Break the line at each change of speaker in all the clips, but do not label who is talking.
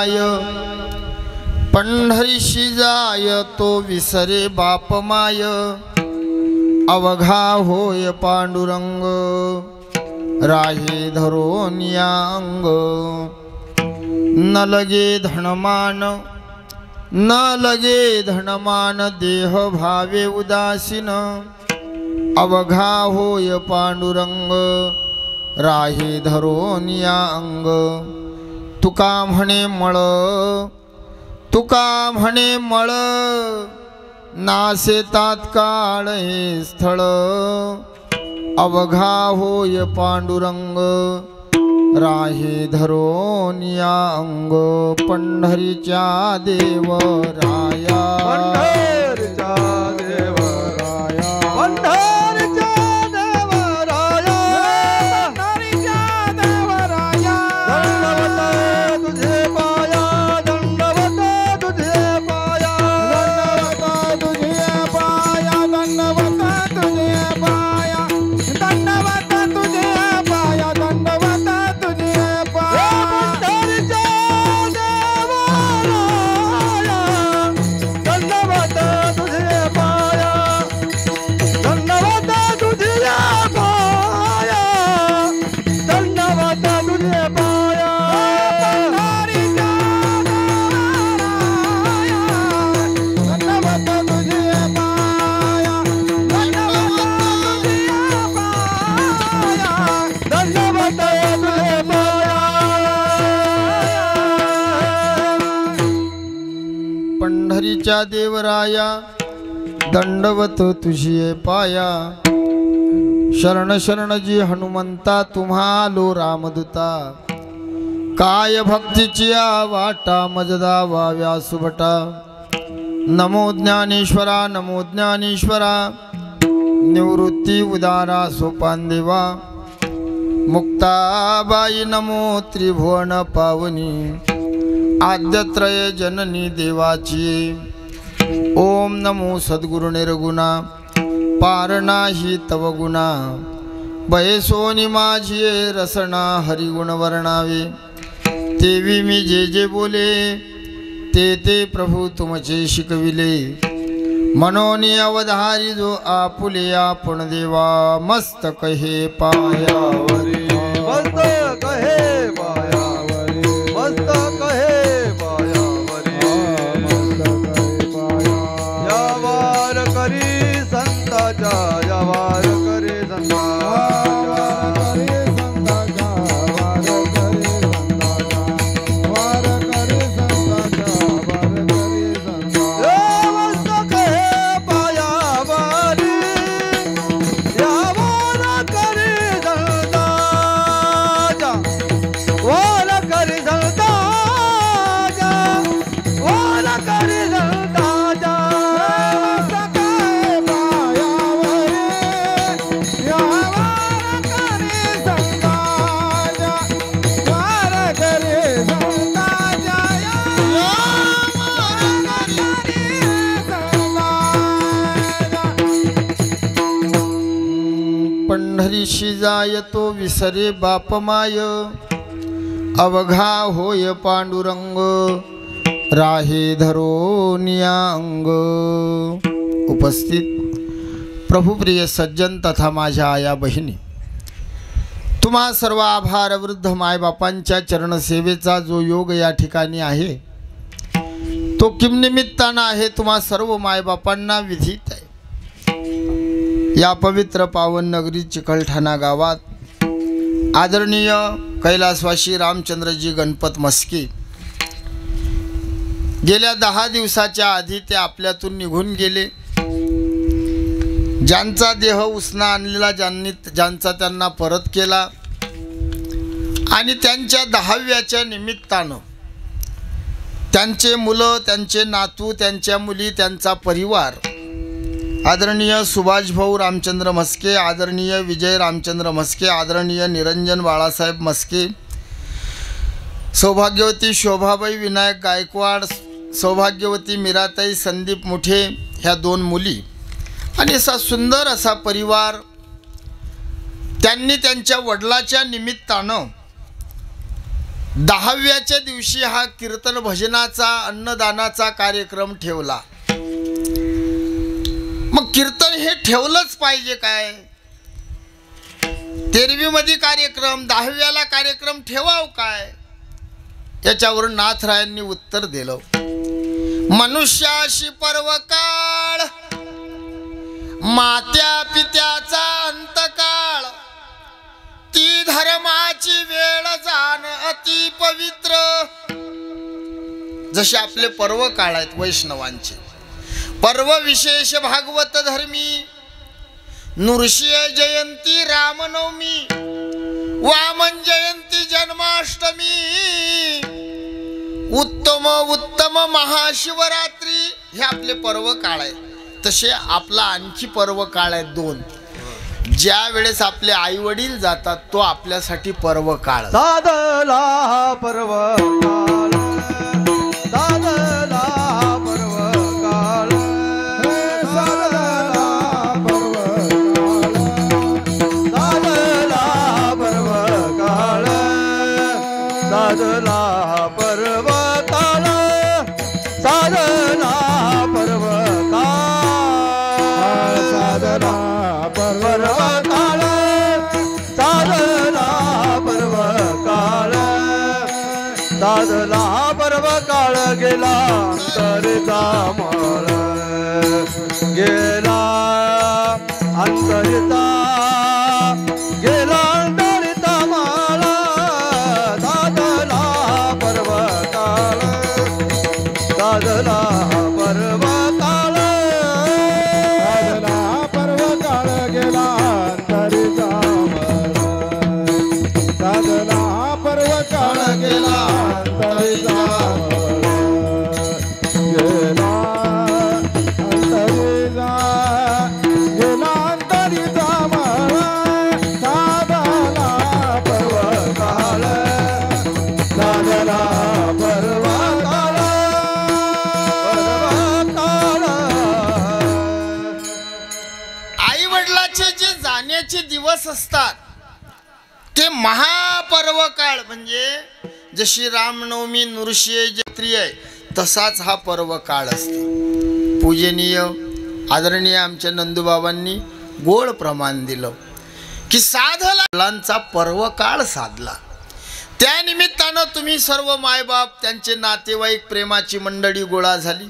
जाय, पंढरीशी जाय तो विसरे बाप माय। अवघा होय पांडुरंग राहे धरून या अंग। न लगे धनमान न लगे धनमान देह भावे उदासीन। अवघा होय पांडुरंग राहे धरून या अंग। तुका म्हणे मळ तुका म्हणे मळ नासे तात्काळ हे स्थळ। अवघा होय पांडुरंग राहे धरून या अंग। पंढरीच्या देवराया
पंढरीच्या देवराया पंढरीच्या देवराया पंढरीच्या देवराया। दंडवत तुझे पाया दंडवत तुझे पाया दंडवत तुझे पाया दंडवत तुझे पाया दंडवत तुझे पाया दंडवत तुझे पाया। पंढरीच्या देवराया दंडवत तुझे पाया दंडवत तुझे पाया दंडवत तुझे पाया। पंढरीच्या देवराया दंडवत तुझे पाया दंडवत तुझे पाया
पंढरीच्या देवराया दंडवत तुझी पाया। शरण शरण जी हनुमंता तुम्हा आलो रामदूता। काय भक्तीची वाटा मजदा वाव्या सुभटा। नमो ज्ञानेश्वरा नमो ज्ञानेश्वरा। निवृत्ती उदारा सोपान देवा। मुक्ताबाई नमो त्रिभुवन पावनी। आद्यत्रय जननी देवाची। ओम नमो सद्गुरु निर्गुणा पार नाही तव गुणा। बयसोनी माझी रसना हरिगुण वर्णावे। तेवी मी जे जे बोले ते ते प्रभू तुमचे शिकविले। मनोनी अवधारी जो आपुले आपण देवा। मस्तक हे पायावरी
मस्तक हे पायावरी मस्तक हे पायावरी मस्तक हे पाया। या वार करी संताच्या या वार करी संताच्या वार करी संताच्या वार करी संताच्या वार करी संताच्या। मस्तक हे पायावरी या वार करी संताच्या वार करी संताच्या वार करी संताच्या। मस्तक हे पायावरी या वार करी संताच्या वार करी संताच्या या वार करी संताच्या।
पंढरीशी जाय तो विसरे बाप माय। अवघा होय पांडुरंग राहे धरून या अंग। उपस्थित प्रभुप्रिय सज्जन तथा माझ्या आया बहिणी, तुम्हा सर्व आभार वृद्ध मायबापांच्या चरणसेवेचा जो योग या ठिकाणी आहे तो किमनिमित्तानं आहे तुम्हा सर्व मायबापांना विधित आहे। या पवित्र पावन नगरी चिकलठाणा गावात आदरणीय कैलासवासी रामचंद्रजी गणपत मस्के गेल्या 10 दिवसाच्या आधी ते आपल्यातून निघून गेले। ज्यांचा देह उसना आणलेला ज्यांचा त्यांना परत केला आणि त्यांच्या 10व्याच्या निमित्तानं त्यांचे मुलं, त्यांचे नातू, त्यांच्या मुली, त्यांचा परिवार आदरणीय सुभाष भाऊ रामचंद्र मस्के, आदरणीय विजय रामचंद्र मस्के, आदरणीय निरंजन बाळासाहेब मस्के, सौभाग्यवती शोभाबाई विनायक गायकवाड, सौभाग्यवती मीराताई संदीप मुठे ह्या 2 मुली आणि असा सुंदर असा परिवार त्यांनी त्यांच्या वडिलाच्या निमित्तानं 10व्याच्या दिवशी हा कीर्तन भजनाचा अन्नदानाचा कार्यक्रम ठेवला। मग कीर्तन हे ठेवलंच पाहिजे काय? 13वी मध्ये कार्यक्रम, 10व्याला कार्यक्रम ठेवाव काय? याच्यावर नाथरायांनी उत्तर दिलं, मनुष्याशी पर्वकाळ, मात्या पित्याचा अंतकाळ, ती धर्माची वेळ जाण अति पवित्र। जसे आपले पर्व काळ आहेत वैष्णवांचे, पर्व विशेष भागवत धर्मी, नृसिंह जयंती, रामनवमी, वामन जयंती, जन्माष्टमी, उत्तम उत्तम महाशिवरात्री, हे आपले पर्व काळ आहे। तसे आपला आणखी पर्व काळ आहे 2। ज्या वेळेस आपले आई वडील जातात तो आपल्यासाठी पर्व काळ।
साधला पर्व काळ, साधला पर्व काळ, साधला पर्व काळ, साधला पर्व काळ, साधला पर्व काळ, साधला पर्व काळ, साधला पर्व काळ, साधला पर्व काळ, गेला अंतरचा माळ, गेला अंतरचा, गेला अंतरचा माळ, साधला पर्व काळ, साधला पर्व काळ, साधला पर्व काळ, गेला अंतरचा माळ, साधला पर्व काळ, गेला अंतरचा माळ, गेला अंतरचा, गेला अंतरचा माळ, साधला पर्व काळ, साधला पर्व काळ, पर्व काळ।
आई वडिलाचे जे जाण्याचे दिवस असतात ते महापर्व काळ, म्हणजे जशी रामनवमी, नृसिंह जयंती आहे तसाच हा पर्व काळ असते। पूजनीय आदरणीय आमच्या नंदूबाबांनी गोड प्रमाण दिलं की साधला पर्व काळ साधला। त्या निमित्तानं तुम्ही सर्व मायबाप, त्यांचे नातेवाईक, प्रेमाची मंडळी गोळा झाली।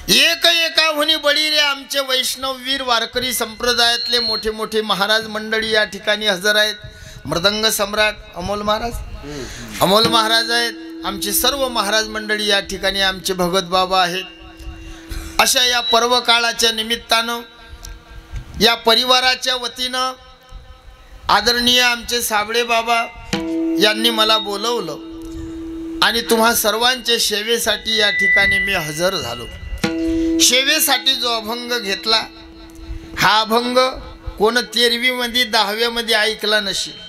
एकाहुनी बळी रे आमचे वैष्णववीर वारकरी संप्रदायातले मोठे मोठे महाराज मंडळी या ठिकाणी हजर आहेत। मृदंग सम्राट अमोल महाराज, अमोल महाराज आहेत, आमचे सर्व महाराज मंडळी या ठिकाणी, आमचे भगत बाबा आहेत। अशा या पर्व काळाच्या निमित्तानं या परिवाराच्या वतीनं आदरणीय आमचे साबळे बाबा यांनी मला बोलवलं आणि तुम्हा सर्वांच्या सेवेसाठी या ठिकाणी मी हजर झालो। सेवेसाठी जो अभंग घेतला, हा अभंग कोण 13वी मध्ये 10व्या मध्ये ऐकला नसेल।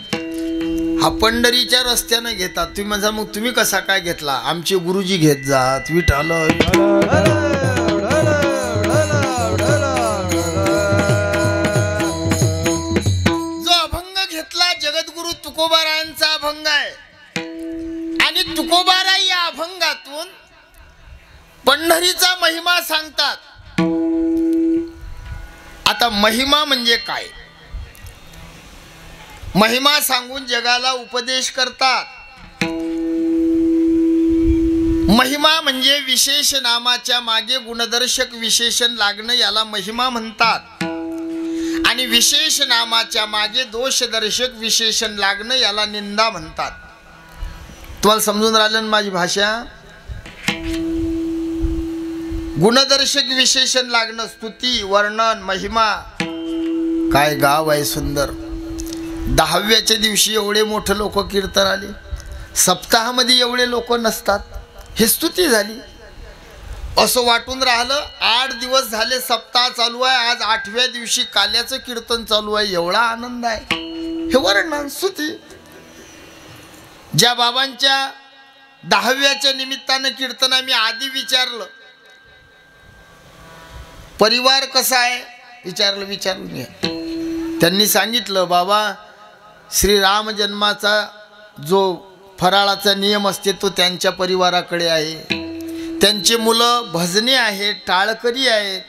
हा पंढरीच्या रस्त्यानं घेतात। तुम्ही म्हणता मग तुम्ही कसा काय घेतला? आमचे गुरुजी घेत जात, विठ्ठल। जो अभंग घेतला जगद्गुरु तुकोबारायांचा अभंग आहे आणि तुकोबाराय या अभंगातून पंढरीचा महिमा सांगतात। आता महिमा म्हणजे काय? महिमा सांगून जगाला उपदेश करतात। महिमा म्हणजे विशेष नामाच्या मागे गुणदर्शक विशेषण लागणं, याला महिमा म्हणतात। आणि विशेष नामाच्या मागे दोषदर्शक विशेषण लागणं, याला निंदा म्हणतात। तुम्हाला समजून राहिलं ना माझी भाषा? गुणदर्शक विशेषण लागणं, स्तुती, वर्णन, महिमा। काय गाव आहे सुंदर। 10व्याच्या दिवशी एवढे मोठे लोक कीर्तन आले, सप्ताहामध्ये एवढे लोक नसतात, हे स्तुती झाली। असं वाटून राहिलं 8 दिवस झाले सप्ताह चालू आहे, आज 8व्या दिवशी काल्याचं कीर्तन चालू आहे, एवढा आनंद आहे। हे वर्णन, स्तुती। ज्या बाबांच्या 10व्याच्या निमित्तानं कीर्तन आम्ही आधी विचारलं, परिवार कसा आहे विचारून घ्या। त्यांनी सांगितलं, बाबा श्रीराम जन्माचा जो फराळाचा नियम असते तो त्यांच्या परिवाराकडे आहे. त्यांचे मुलं भजने आहेत, टाळकरी आहेत.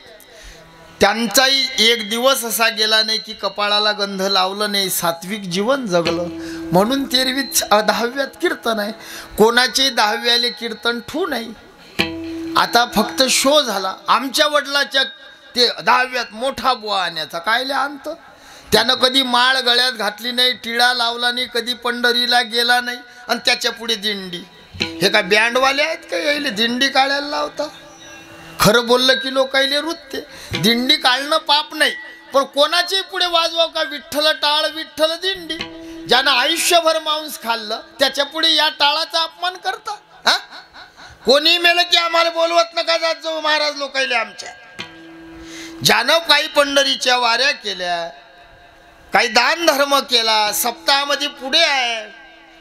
त्यांचाही एक दिवस असा गेला नाही की कपाळाला गंध लावलं नाही, सात्विक जीवन जगलं. म्हणून 10व्यात कीर्तन आहे. कोणाचे 10व्याले कीर्तन ठू नाही. आता फक्त शो झाला. आमच्या वडिलाच्या ते 10व्यात मोठा बुवा आण्याचा कायले आणतं. त्यानं कधी माळ गळ्यात घातली नाही, टिळा लावला नाही, कधी पंढरीला गेला नाही, आणि त्याच्या पुढे दिंडी. हे काय बँडवाले आहेत का यायले दिंडी काढायला लावता? खरं बोललं की लोकायले नृत्य. दिंडी काढणं पाप नाही, पण कोणाच्याही पुढे वाजवा का विठ्ठल टाळ विठ्ठल दिंडी. ज्यानं आयुष्यभर मांस खाल्लं त्याच्या पुढे या टाळाचा अपमान करता. हा, कोणी मेलं की आम्हाला बोलवत नका जात जाऊ महाराज लोकायले आमच्या. ज्यानं काही पंढरीच्या वाऱ्या केल्या, काही दान धर्म केला, सप्ताहामध्ये पुढे आहे,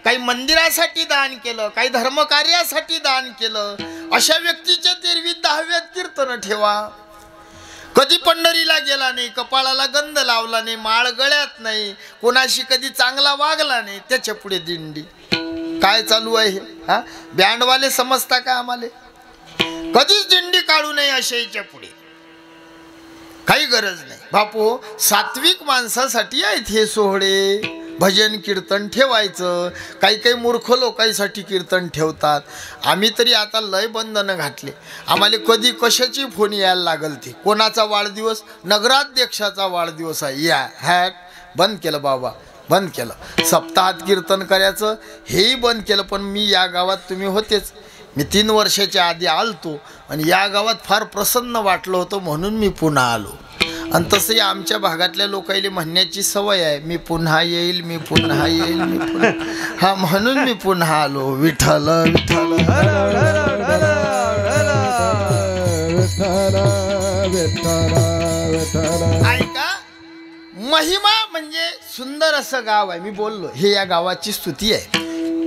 काही मंदिरासाठी दान केलं, काही धर्मकार्यासाठी दान केलं, अशा व्यक्तीच्या 10व्यात कीर्तन ठेवा. कधी पंढरीला गेला नाही, कपाळाला गंध लावला नाही, माळ गळ्यात नाही, कोणाशी कधी चांगला वागला नाही, त्याच्या पुढे दिंडी. काय चालू आहे हे? हा, बँडवाले समजता का आम्हाला? कधीच दिंडी काढू नये अशाच्या पुढे, काही गरज नाही. बापू, सात्विक माणसासाठी आहेत हे सोहळे. भजन कीर्तन ठेवायचं. काही काही मूर्ख लोकांसाठी कीर्तन ठेवतात. आम्ही तरी आता लय बंधनं घातले. आम्हाला कधी कशाची फोन यायला लागल. ते कोणाचा वाढदिवस, नगराध्यक्षाचा वाढदिवस आहे, या हॅट बंद केलं बाबा, बंद केलं. सप्ताहात कीर्तन करायचं हेही बंद केलं. पण मी या गावात, तुम्ही होतेच, मी 3 वर्षाच्या आधी आलतो आणि या गावात फार प्रसन्न वाटलं होतं म्हणून मी पुन्हा आलो. आणि तसंही आमच्या भागातल्या लोकांना म्हणण्याची सवय आहे, मी पुन्हा येईल, मी पुन्हा येईल, मी पुन्हा. हा, म्हणून मी पुन्हा आलो. विठ्ठल विठ्ठल. ऐका, महिमा म्हणजे सुंदर असं गाव आहे. मी बोललो हे या गावाची स्तुती आहे.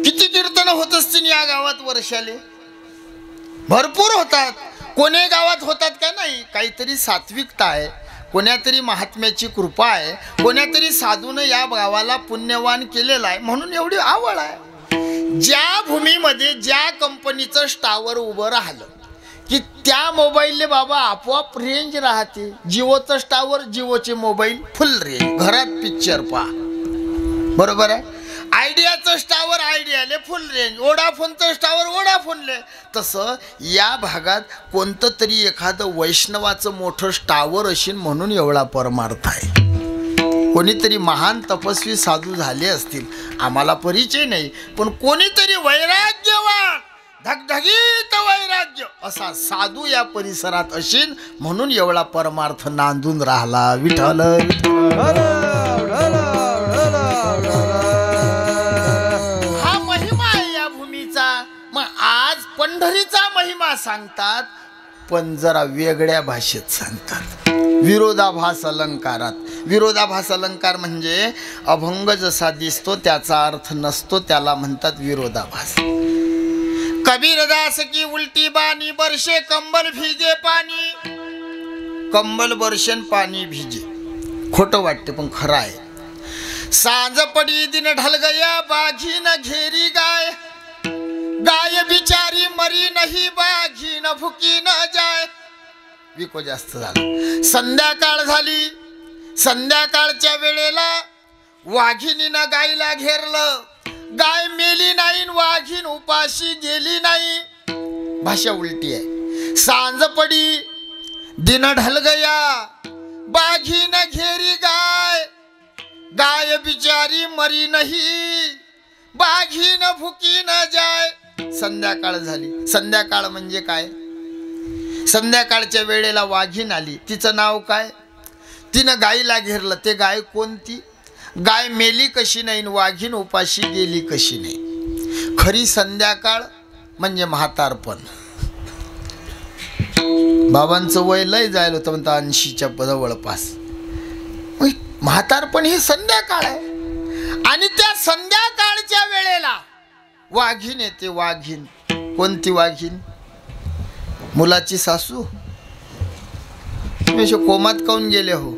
किती कीर्तन होत असतील या गावात वर्षाले? भरपूर होतात. कोणी गावात होतात का नाही? काहीतरी सात्विकता आहे, कोण्यातरी महात्म्याची कृपा आहे, कोण्यातरी साधूनं या गावाला पुण्यवान केलेला आहे म्हणून एवढी आवड आहे. ज्या भूमीमध्ये ज्या कंपनीचं टावर उभं राहिलं की त्या मोबाईलले बाबा आपोआप रेंज राहते. जिओचं टावर, जिओचे मोबाईल फुल रेंज, घरात पिक्चर पहा, बरोबर आहे. आयडियाचं टावर, आयडियाले फुल रेंज, वोडाफोनचं टावर, वोडाफोनले. तसं या भागात कोणतं तरी एखादं वैष्णवाचं मोठं टावर असेल म्हणून एवढा परमार्थ आहे. कोणीतरी महान तपस्वी साधू झाले असतील, आम्हाला परिचय नाही, पण कोणीतरी वैराग्यवान, धगधगीत वैराग्य असा साधू या परिसरात असेल म्हणून एवढा परमार्थ नांदून राहिला. विठ्ठल हा महिमा आहे या भूमीचा. मग आज पंढरीचा महिमा सांगतात, पण जरा वेगळ्या भाषेत सांगतात, विरोधाभास अलंकारात. विरोधाभास अलंकार म्हणजे अभंग जसा दिसतो त्याचा अर्थ नसतो, त्याला म्हणतात विरोधाभास. कबीरदास की उलटी बानी, बरसे कंबल भीगे पाणी. कंबल बरशन पाणी भिजे. खोटं वाटते पण खरं आहे. सांज पडी दिन ढल गया, बाघी न घेरी गाय. गाय बिचारी मरी नाही, बाघी न भुकी न जाय. विको जास्त झाला. संध्याकाळ झाली. संध्याकाळच्या वेळेला वाघिणीनं गायला घेरलं. गाय मेली नाही, वाघीण उपाशी गेली नाही. भाषा उलटी आहे. सांज पडी दिन ढल गया, बाघी न घेरी गाय. गाय बिचारी मरी नाही, बाघी न भुकी न जाय. संध्याकाळ झाली. संध्याकाळ म्हणजे काय? संध्याकाळच्या वेळेला वाघीण आली. तिचं नाव काय? तिनं गायीला घेरलं. ते गाय कोणती? गाय मेली कशी नाही, वाघीण उपाशी गेली कशी नाही. खरी संध्याकाळ म्हणजे म्हातारपण. बाबांचं वय लय जायला होतं म्हणता 80च्या जवळपास. म्हातारपण ही संध्याकाळ आहे. आणि त्या संध्याकाळच्या वेळेला वाघीण येते. वाघीण कोणती वाघीण? मुलाची सासू. तुम्ही कोमात काऊन गेले हो?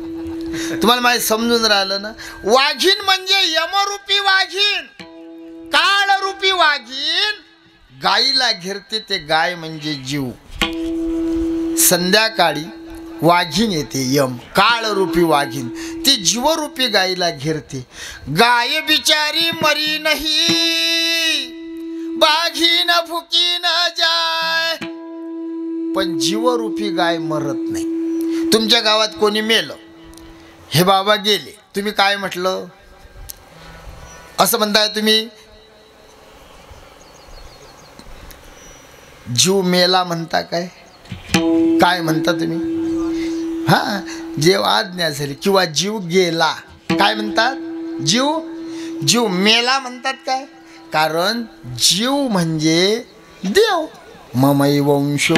तुम्हाला माहिती समजून राहिलं ना? वाघीण म्हणजे यमरूपी वाघीण. काळरूपी वाघीण गाईला घेरते, ते गाय म्हणजे जीव. संध्याकाळी वाघीण येते यम, काळरूपी वाघीण ती जीवरूपी गाईला घेरते. गाय बिचारी मरी नाही, बाघीन भुकी न जाय. पण जीवरूपी गाय मरत नाही. तुमच्या गावात कोणी मेलं, हे बाबा गेले, तुम्ही काय म्हटलं? असं म्हणताय तुम्ही, जीव मेला म्हणता काय? काय म्हणता तुम्ही? हा, जेव आज्ञा झाली किंवा जीव गेला काय म्हणतात? जीव मेला म्हणतात काय? कारण जीव म्हणजे देव. ममै वंशो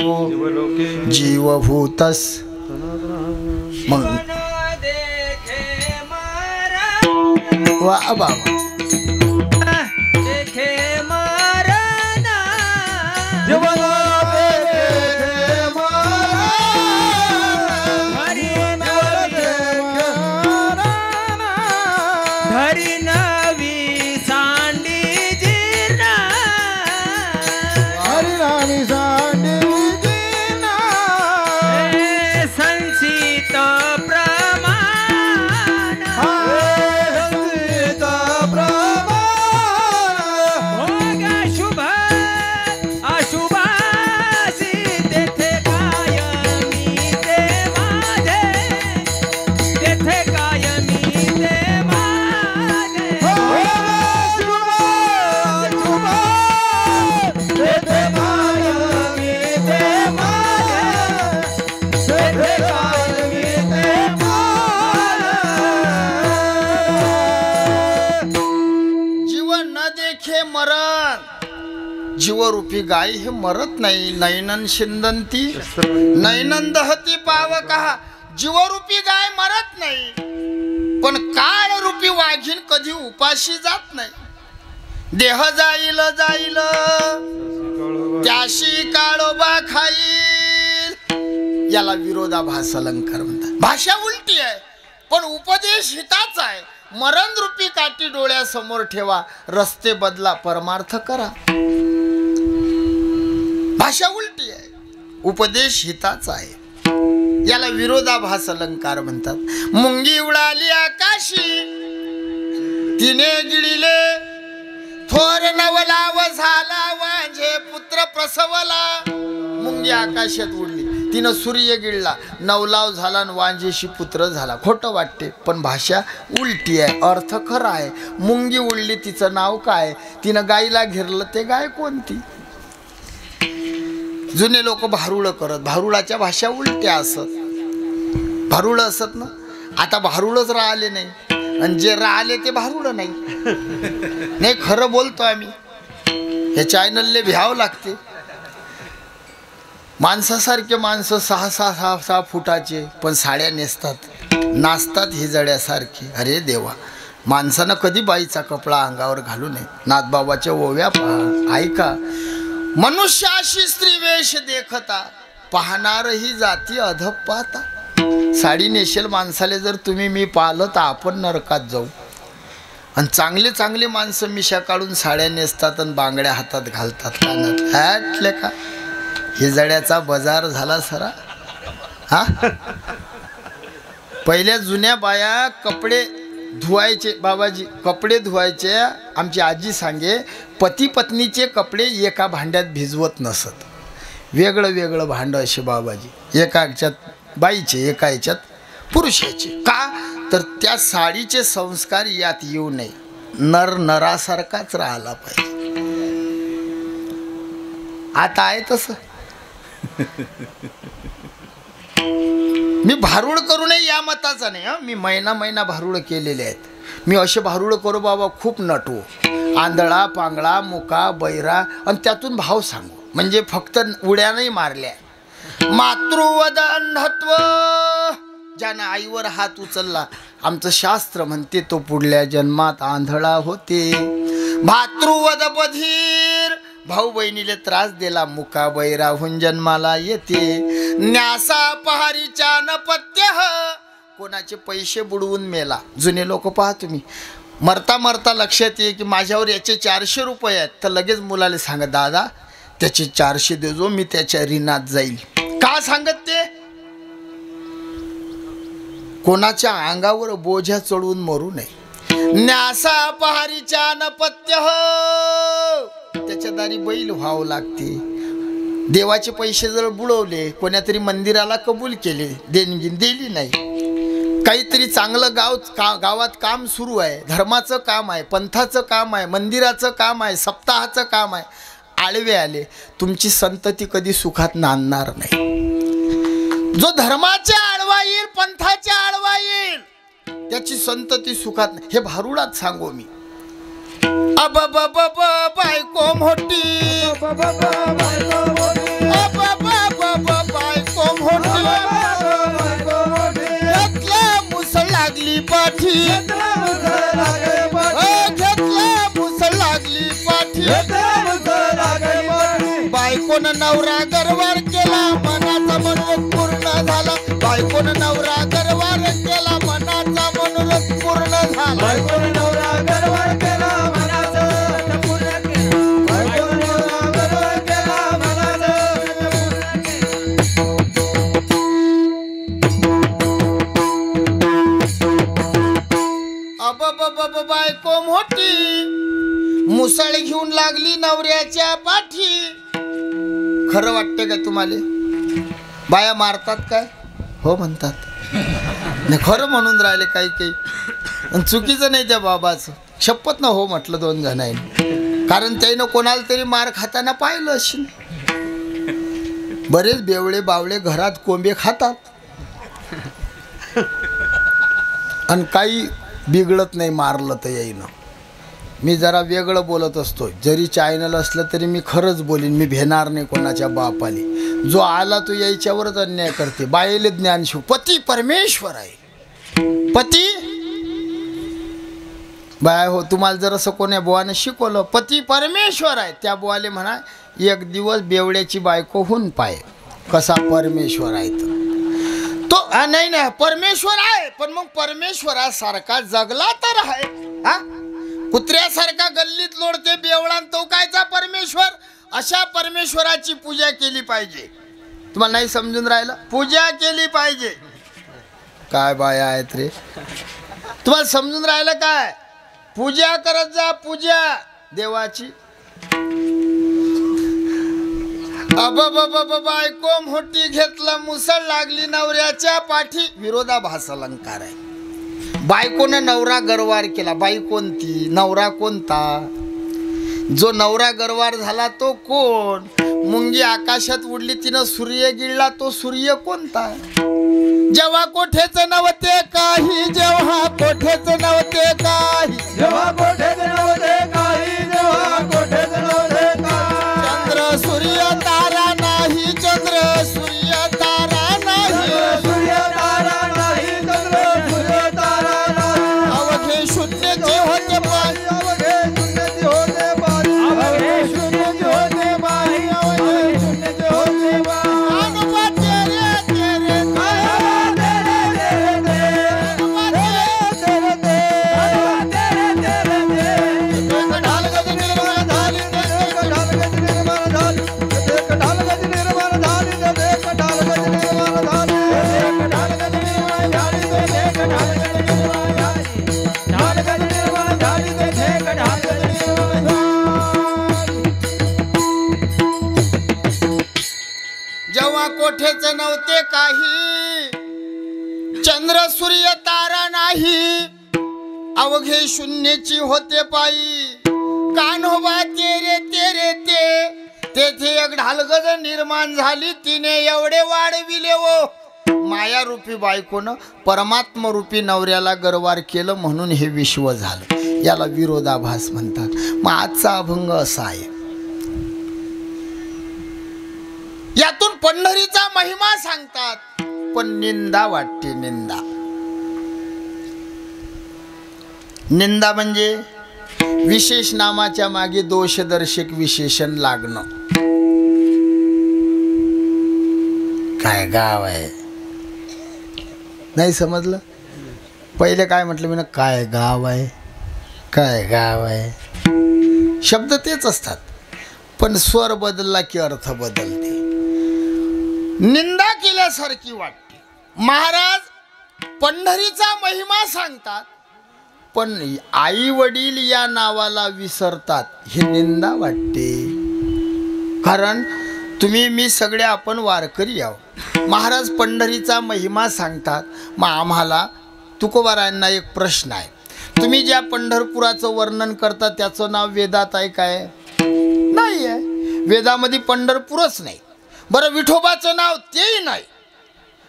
जीवभूतस. मग वा बाबा जीवरूपी गाय हे मरत नाही. नैनन शिंदंती नैनन दहती पावकहा. जीवरूपी गाय मरत नाही, पण काळरूपी वाघीण कधी उपाशी जात नाही. देह जाईल जाईल त्याशी काळोबा खाईल. याला विरोधाभास अलंकार म्हणतात. भाषा उलटी आहे पण उपदेश हिताचा आहे. मरण रूपी काठी डोळ्यासमोर ठेवा, रस्ते बदला, परमार्थ करा. भाषा उलटी आहे, उपदेश हिताचा आहे. याला विरोधाभास अलंकार म्हणतात. मुंगी उडाली आकाशी, तिने गिळिले थोर नवलाव झाला, वांझे पुत्र प्रसवला. मुंगी आकाशात उडली, तिनं सूर्य गिळला, नवलाव झाला आणि वांझेशी पुत्र झाला. खोटं वाटते पण भाषा उलटी आहे, अर्थ खरा आहे. मुंगी उडली, तिचं नाव काय? तिनं गाईला घेरलं, ते गाय कोणती? जुने लोक भारुळ करत, भारुळाच्या भाषा उलट्या असत. भारुळ असत ना, आता भारुळच राहिले नाही, आणि जे राहिले ते भारुळ नाही. नाही, खरं बोलतो आम्ही. हे चॅनलले भ्यावं लागते. माणसासारखे माणसं 6 फुटाचे पण साड्या नेसतात, नाचतात हिजड्यासारखी. अरे देवा, माणसानं कधी बाईचा कपडा अंगावर घालू नये. नाथबाबाच्या ओव्या पहा, ऐका. मनुष्याशी स्त्री वेश देखता, पाहणारही जाती अधप पाहता. साडी नेशेल माणसाले जर तुम्ही मी पाहिलं तर आपण नरकात जाऊ. आणि चांगले चांगले माणसं मिशा काढून साड्या नेसतात आणि बांगड्या हातात घालतात, कानात. हॅटले का हिजड्याचा बाजार झाला सरा. हा, पहिल्या जुन्या बाया कपडे धुवायचे, बाबाजी कपडे धुवायचे. आमची आजी सांगे, पती पत्नीचे कपडे एका भांड्यात भिजवत नसत, वेगळं वेगळं भांडं असे बाबाजी. एका ह्याच्यात बाईचे, एका ह्याच्यात पुरुषाचे. का तर त्या साडीचे संस्कार यात येऊ नये. नर नरासारखाच राहिला पाहिजे. आता आहे तसं. मी भारुड करू नये या मताचा नाही. मी महिना भारुड केलेले आहेत. मी असे भारुड करू बाबा, खूप नटू, आंधळा पांगळा मुका बैरा, आणि त्यातून भाव सांगू. म्हणजे फक्त उड्या नाही मारल्या. मातृवद अंधत्व, ज्यानं आईवर हात उचलला, आमचं शास्त्र म्हणते तो पुढल्या जन्मात आंधळा होते. भातृवद बधीर, भाऊ बहिणीले त्रास दिला, मुका बैराहून जन्माला येते. न्यासा पहारीच्या नपत्य, कोणाचे पैसे बुडवून मेला. जुने लोक पहा तुम्ही, मरता मरता लक्षात ये की माझ्यावर याचे 400 रुपये आहेत, तर लगेच मुलाला सांगत दादा त्याचे 400 देजो, मी त्याच्या ऋणात जाईल. का सांगत ते? कोणाच्या अंगावर बोझ्या चढवून मरू नये. न्यासा पहारीच्या नपत्य हो, त्याच्या दारी बैल व्हावं लागते. देवाचे पैसे जर बुडवले, कोण्यातरी मंदिराला कबूल केले, देणगी दिली नाही, काहीतरी चांगलं गावात काम सुरू आहे, धर्माचं काम आहे, पंथाचं काम आहे, मंदिराचं काम आहे, सप्ताहाचं काम आहे, आळवे आले, तुमची संतती कधी सुखात नांदणार नाही. जो धर्माच्या आळवा येईल, पंथाच्या आळवा येईल, त्याची संतती सुखात नाही. हे भारुडात सांगू मी. अब बायको मोठी, बायको मोठी, मुसळ लागली पाठी, घेतला मुसळ लागली पाठी. बायकोनं नवरा गरवार केला, मनाचा मनोरथ पूर्ण झाला. बायकोनं नवरा गरवार केला, मनाचा मनोरथ पूर्ण झाला. बायकोनं नवरा गरवार केला, मनाचा पूर्ण केला. बायकोनं नवरा गरवार केला, मनाचा अब बायको मोठी मुसळ घेऊन लागली नवऱ्याच्या पाठी. खरं वाटतं का तुम्हाला? बाया मारतात काय? हो म्हणतात. नाही खरं म्हणून राहिले काही काही, चुकीचं नाही त्या बाबाचं. शपथ ना हो म्हटलं 2 जणांनी, कारण त्यानं कोणाला तरी मार खाताना पाहिलं असेल. बरेच बेवळे बावळे घरात कोंबे खातात आणि काही बिघडत नाही मारलं तर येईनं. मी जरा वेगळं बोलत असतो, जरी चॅनल असलं तरी मी खरंच बोलीन. मी भेणार नाही कोणाच्या बापाली. जो आला तो यायच्यावरच अन्याय करते. बायले ज्ञान शिव. पती परमेश्वर आहे. पती बाय हो, तुम्हाला जर असं कोण्या बुवाने शिकवलं पती परमेश्वर आहे, त्या बुवाले म्हणा एक दिवस बेवड्याची बायको होऊन पाय कसा परमेश्वर आहे. तो नाही नाही परमेश्वर आहे, पण मग परमेश्वरासारखा जगला तर आहे. हा, कुत्र्यासारखा गल्लीत लोडते बेवळान, तो कायचा परमेश्वर? अशा परमेश्वराची पूजा केली पाहिजे. तुम्हाला नाही समजून राहिलं? पूजा केली पाहिजे. काय बाया आहेत रे, तुम्हाला समजून राहिलं काय? पूजा करत जा, पूजा देवाची. बायको मोठी घेतला मुसळ लागली नवऱ्याच्या पाठी. विरोधाभास अलंकार आहे. बायकोनं नवरा गरवार केला. बाई कोणती? नवरा कोणता? जो नवरा गरवार झाला तो कोण? मुंगी आकाशात उडली, तिनं सूर्य गिळला, तो सूर्य कोणता? जेव्हा कोठेच नव्हते काही, जेव्हा कोठेच नव्हते काही, जेव्हा कोठेच नव्हते काही, जेव्हा कोठेच नव्हते काही. चंद्र सूर्य तारा नाही, चंद्र सूर्य तारा नाही, सूर्य तारा नाही, चंद्र सूर्य तारा नाही. अवघे शून्यचे होते पाणी, अवघे शून्यचे होते पाणी, अवघे शून्यचे होते पाणी, अवघे शून्यचे होते पाणी. जेव्हा कोठेच नव्हते काही, चंद्र सूर्य तारा नाही, अवघे शून्यची होते पायी. कान्होबा तेरे तेरे ते, तेथे एक ढालगज निर्माण झाली, तिने एवढे वाढविले वो. मायारूपी बायकोनं परमात्म रूपी नवऱ्याला गरवार केलं, म्हणून हे विश्व झालं. याला विरोधाभास म्हणतात. मग आजचा अभंग असा आहे. यातून पंढरीचा महिमा सांगतात, पण निंदा वाटते. निंदा निंदा म्हणजे विशेष नामाच्या मागे दोषदर्शक विशेषण लागणं. काय गाव आहे, नाही समजलं? पहिले काय म्हटलं मी ना, काय गाव आहे. काय गाव आहे, शब्द तेच असतात, पण स्वर बदलला की अर्थ बदलते. निंदा केल्यासारखी वाटते. महाराज पंढरीचा महिमा सांगतात, पण आई वडील या नावाला विसरतात, हे निंदा वाटते. कारण तुम्ही मी सगळे आपण वारकरी आहो. महाराज पंढरीचा महिमा सांगतात. मग आम्हाला तुकोबारायांना एक प्रश्न आहे, तुम्ही ज्या पंढरपुराचं वर्णन करता त्याचं नाव वेदात आहे काय? नाही आहे. वेदामध्ये पंढरपूरच नाही. बरं, विठोबाचं नाव तेही नाही,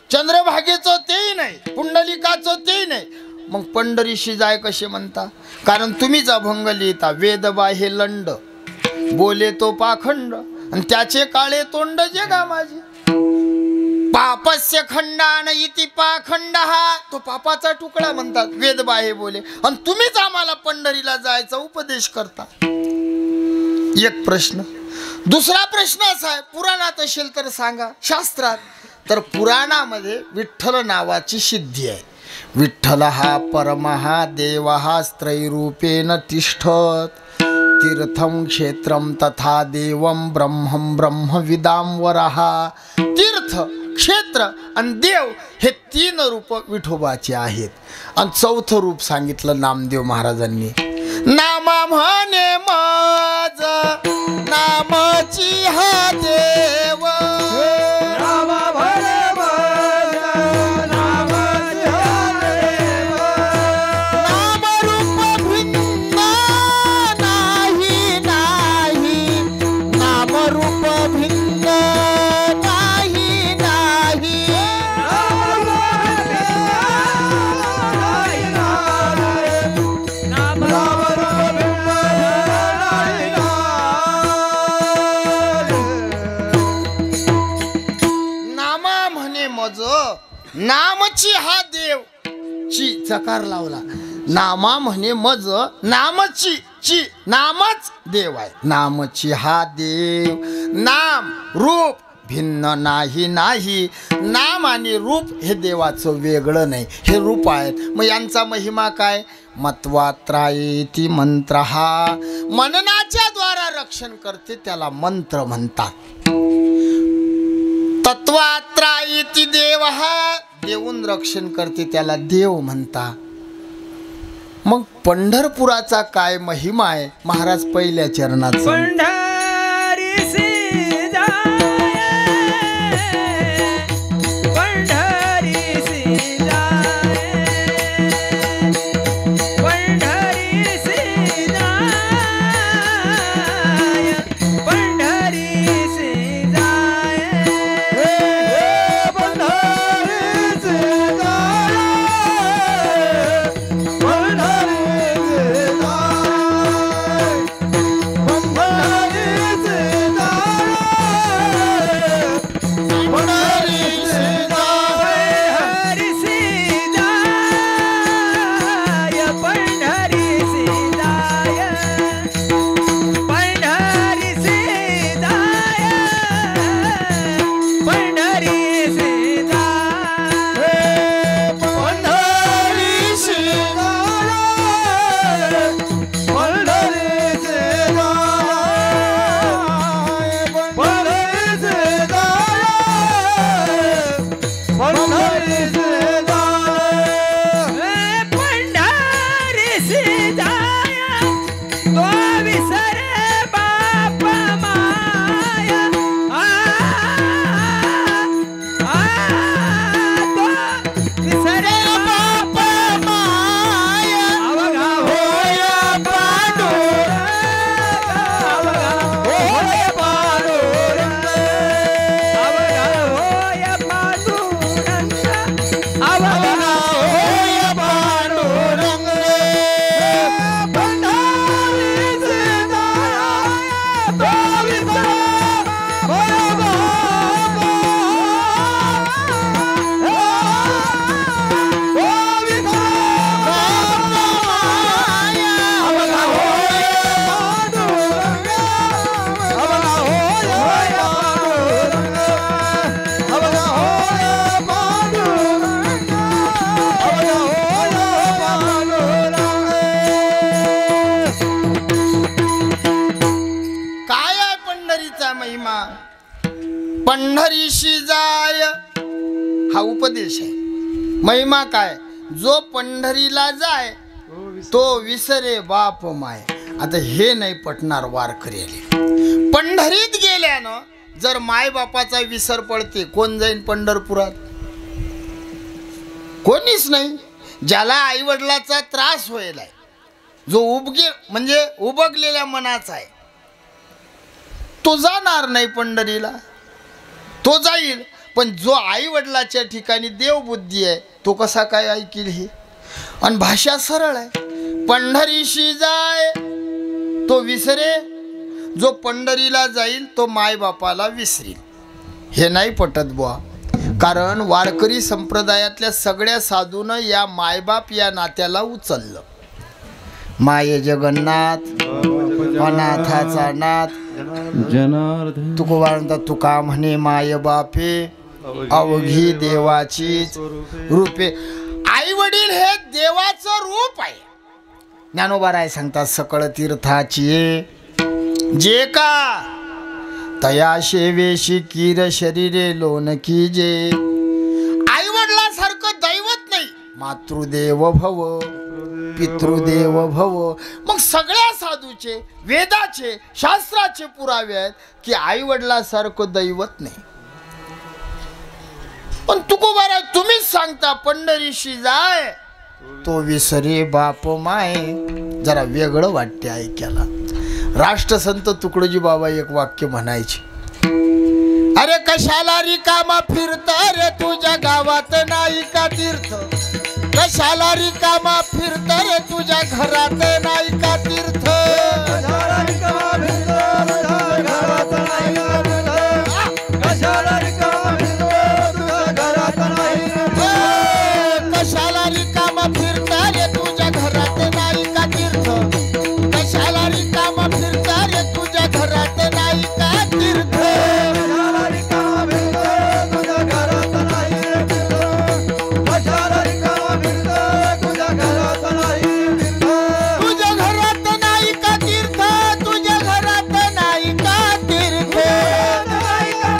चंद्रभागेचं तेही नाही, पुंडलिकाचं तेही नाही. मग पंढरीशी जाय कसे म्हणता? कारण तुम्हीच अभंग लिहिता, वेदबा हे लंड, बोले तो पाखंड, आणि त्याचे काळे तोंड जगा माझे. पापस्य खंडान इति पाखंड, हा तो पापाचा तुकडा म्हणतात वेदबा हे बोले, आणि तुम्हीच आम्हाला पंढरीला जायचा उपदेश करता. एक प्रश्न. दुसरा प्रश्न असा आहे, पुराणात असेल तर सांगा, शास्त्रात. तर पुराणामध्ये विठ्ठल नावाची सिद्धी आहे. विठ्ठल हा परमहा देव हा त्रैरूपेण तिष्ठत, तीर्थम क्षेत्रम तथा देवम ब्रह्मम ब्रह्मविदाम वरहा. तीर्थ, क्षेत्र आणि देव हे 3 रूप विठोबाचे आहेत. आणि 4थं रूप सांगितलं नामदेव महाराजांनी. नामा म्हणे माझ नामाची हा देव, नामची हा देव, ची चकार लावला, नामा म्हणे मज, नामची ची, नामच देव आहे. नामची हा देव, नाम रूप भिन्न नाही नाही. नाम आणि रूप हे देवाचं वेगळं नाही, हे रूप आहेत. मग यांचा महिमा काय? मत्वात्रायेती मंत्र, हा मननाच्या द्वारा रक्षण करते, त्याला मंत्र म्हणतात. तत्वात्रायेती देव, हा देऊन रक्षण करते, त्याला देव म्हणता. मग पंढरपुराचा काय महिमा आहे? महाराज पहिल्या चरणात पंढरीशी जाय हा उपदेश आहे. महिमा काय? जो पंढरीला जाय तो विसरे बाप माय. आता हे नाही पटणार वारकऱ्याला. पंढरीत गेल्यानं जर माय बापाचा विसर पडते, कोण जाईन पंढरपुरात? कोणीच नाही. ज्याला आई वडिलाचा त्रास व्हायलाय, जो म्हणजे उबगलेल्या मनाचा आहे, तो जाणार नाही पंढरीला. तो जाईल, पण जो आई वडिलाच्या ठिकाणी देवबुद्धी आहे तो कसा काय ऐकील? हे आणि भाषा सरळ आहे. पंढरीशी जाय तो विसरे, जो पंढरीला जाईल तो माय बापाला विसरील. हे नाही पटत बुवा. कारण वारकरी संप्रदायातल्या सगळ्या साधूनं या मायबाप या नात्याला उचललं. माय जगन्नाथ अनाथाचा नाथ
जनार्दन
तुकोबांता तुका म्हणे माय बापे अवघी देवाचीच रूपे. आई वडील हे देवाचं रूप आहे. ज्ञानोबा सांगतात सकळ तीर्थाची जे का तया शेवेशी कीर शरीरे लोन की जे. आई वडिलासारखं दैवत नाही. मातृदेव भव पितृदेव भव. मग सगळ्या साधूचे वेदाचे शास्त्राचे पुरावे आहेत की आई वडिलासारखं दैवत नाही. पण तुकोबारा तुम्हीच सांगता पंढरीशी जाय तो विसरे बाप माय. जरा वेगळं वाटते ऐकायला. राष्ट्रसंत तुकडोजी बाबा एक वाक्य म्हणायचे, अरे कशाला रिकामा फिरत रे तुझ्या गावात नाही का तीर्थ. कशाला रिकामा फिरत रे तुझ्या घरात नाही का तीर्थ. कशाला रिकामा फिरत रे तुझ्या घरात नाही का तीर्थ. कशाला रिकामा फिरत रे तुझ्या घरात नाही का तीर्थ.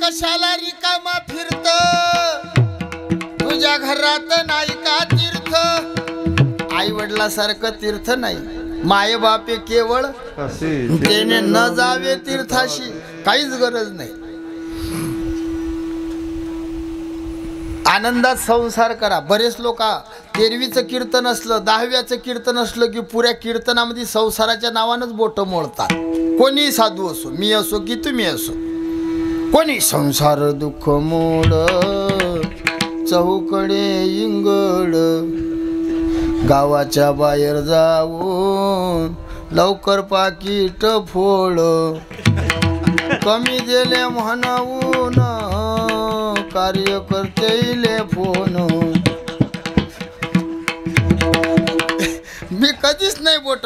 कशाला रिकामा फिरत तुझ्या घरात नाही का तीर्थ. आई वडिलासारखं तीर्थ नाही. माय बापे केवळ त्याने न जावे तीर्थाशी. काहीच गरज नाही. आनंदात संसार करा. बरेच लोक 13वीचं कीर्तन असलं 10व्याचं कीर्तन असलं की पुऱ्या कीर्तनामध्ये संसाराच्या नावानंच बोटं मोडतात. कोणी साधू असो, मी असो की तुम्ही असो. कोणी संसार दुःख मोड चौकडे इंगड गावाच्या बाहेर जाऊन लवकर पाकिट फोड कमी दिले म्हणून कार्यकर्ते फोन. मी कधीच नाही बोट.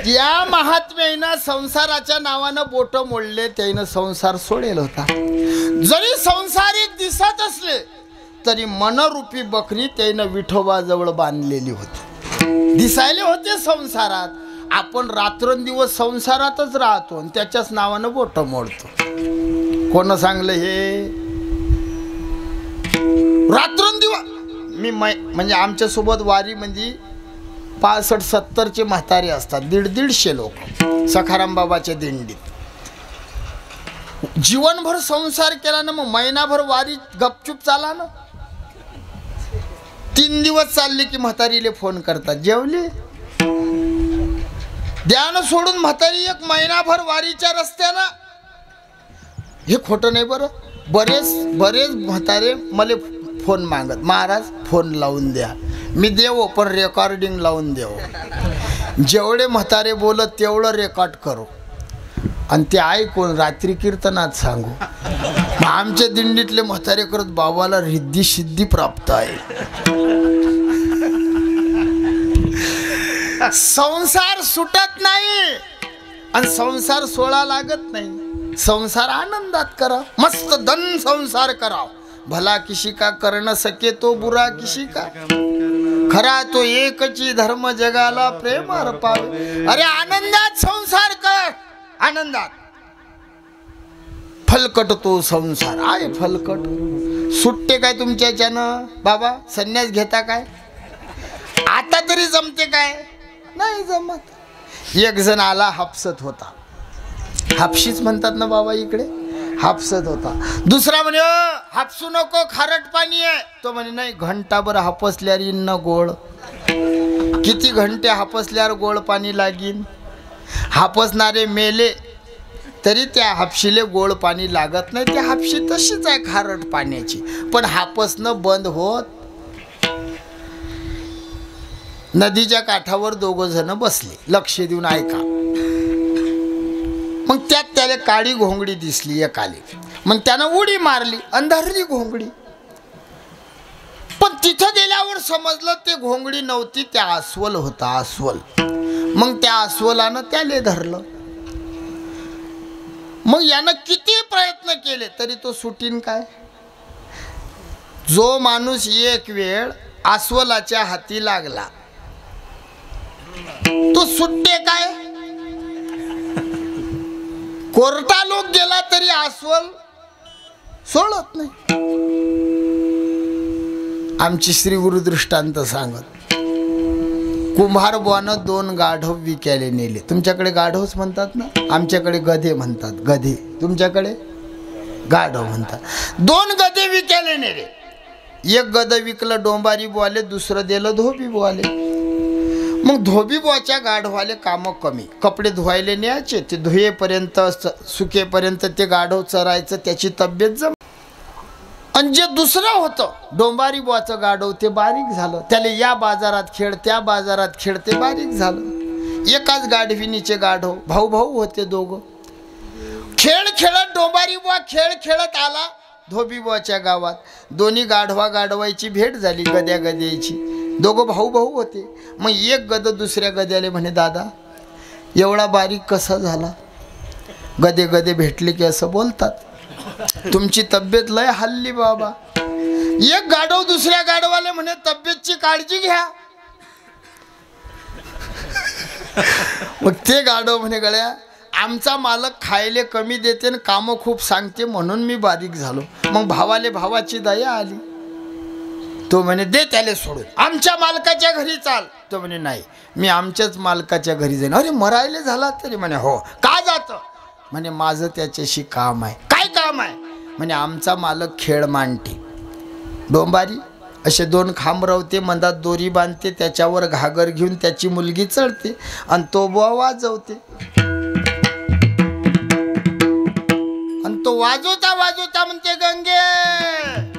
या महात्म्यानं संसाराच्या नावानं बोट मोडले त्यानं संसार सोडेल होता. जरी संसारिक दिसत असले तरी मनरूपी बकरी त्यानं विठोबाजवळ बांधलेली होती. दिसायले होते संसारात. आपण रात्रंदिवस संसारातच राहतो आणि त्याच्याच नावानं बोट मोडतो. कोण सांगलं हे? रात्रंदिवस. मी म्हणजे आमच्या सोबत वारी म्हणजे 65-70चे म्हातारे असतात. 150 लोक सखाराम बाबाच्या दिंडीत. जीवनभर संसार केला ना, मग महिनाभर वारी गपचूप चाला ना. 3 दिवस चालले की म्हातारीले फोन करतात, जेवले? ध्यान सोडून म्हातारी 1 महिनाभर वारीच्या रस्त्याला. हे खोटं नाही बरं. बरेच म्हातारे मला फोन मागत, महाराज फोन लावून द्या. मी देवो पण रेकॉर्डिंग लावून देव. जेवढे म्हातारे बोलत तेवढं रेकॉर्ड करू आणि ते ऐकून रात्री कीर्तनात सांगू. मग आमच्या दिंडीतले म्हातारे करत बाबाला रिद्धी सिद्धी प्राप्त आहे. संसार सुटत नाही आणि संसार सोळा लागत नाही. संसार आनंदात करा, मस्त धन संसार करा. भला किसी का कर न सके तो बुरा किसी का. खरा तो एकची धर्म जगाला प्रेम अर्पावे. अरे आनंदात संसार कर, आनंदात. फलकट तो संसार आहे फलकट. सुटते काय तुमच्याच्यानं बाबा? संन्यास घेता काय? आता तरी जमते काय? नाही जमत. एक जण आला, हापसत होता. हापशीच म्हणतात ना बाबा इकडे. हापसत होता. दुसरा म्हणे हापसू नको, खारट पाणी आहे. तो म्हणे नाही, घंटाभर हापसल्यावर येईन ना गोळ. किती घंटे हापसल्यावर गोळ पाणी लागीन? हापसणारे मेले तरी त्या हापशीले गोळ पाणी लागत नाही. त्या हापशी तशीच आहे खारट पाण्याची. पण हापसणं बंद होत. नदीच्या काठावर दोघं जण बसले, लक्ष देऊन ऐका. मग त्यात त्याला काळी घोंगडी दिसली एकाले. मग त्यानं उडी मारली, अंधारली घोंगडी. पण तिथं गेल्यावर समजलं ते घोंगडी नव्हती, त्या अस्वल होता, अस्वल. मग त्या अस्वलानं त्याले धरलं. मग यानं किती प्रयत्न केले तरी तो सुटीन काय? जो माणूस एक वेळ अस्वलाच्या हाती लागला तो सुटते काय? कोर्टा लोक गेला तरी अस्वल सोडत नाही. आमची श्री गुरु दृष्टांत सांगत. कुंभार बुवानं 2 गाढव विकायला नेले. तुमच्याकडे गाढवच म्हणतात ना, आमच्याकडे गधे म्हणतात. गधे तुमच्याकडे गाढव म्हणतात. 2 गधे विकायला नेले. एक गध विकलं डोंबारी बुवाले, दुसरं दिलं धोबी बुवाले. मग धोबी बुवाच्या गाढवाले कामं कमी. कपडे धुवायला न्यायचे, ते धुयेपर्यंत सुकेपर्यंत ते गाढव चरायचं, त्याची तब्येत जम. आणि जे दुसरं होतं डोंबारी बुवाचं गाढव, ते बारीक झालं. त्याला या बाजारात खेळ, त्या बाजारात खेळ, ते बारीक झालं. एकाच गाढविनीचे गाढव, भाऊ भाऊ होते दोघं. खेळ खेळत डोंबारी बुवा खेळ खेळत आला धोबी बुवाच्या गावात. दोन्ही गाढवाची भेट झाली, गद्या गद्याची. दोघं भाऊ भाऊ होते. मग एक गद दुसऱ्या गद्याले म्हणे, दादा एवढा बारीक कसा झाला? गदे गदे भेटले की असं बोलतात, तुमची तब्येत लय हल्ली बाबा. एक गाढव दुसऱ्या गाढवाले म्हणे, तब्येतची काळजी घ्या. मग ते गाढव म्हणे, गळ्या आमचा मालक खायले कमी देते आणि कामं खूप सांगते म्हणून मी बारीक झालो. मग भावाले भावाची दया आली. तो म्हणे, दे त्याले सोडून, आमच्या मालकाच्या घरी चाल. तो म्हणे, नाही मी आमच्याच मालकाच्या घरी जाईन. अरे मरायले झाला तरी? म्हणे, हो. का जातं? म्हणे, माझं त्याच्याशी काम आहे. काय काम आहे? म्हणे, आमचा मालक खेळ मांडते. डोंबारी असे 2 खांब रवते, मधात दोरी बांधते, त्याच्यावर घागर घेऊन त्याची मुलगी चढते आणि तो बुवा वाजवते. आणि तो वाजवता वाजवता म्हणते, गंगे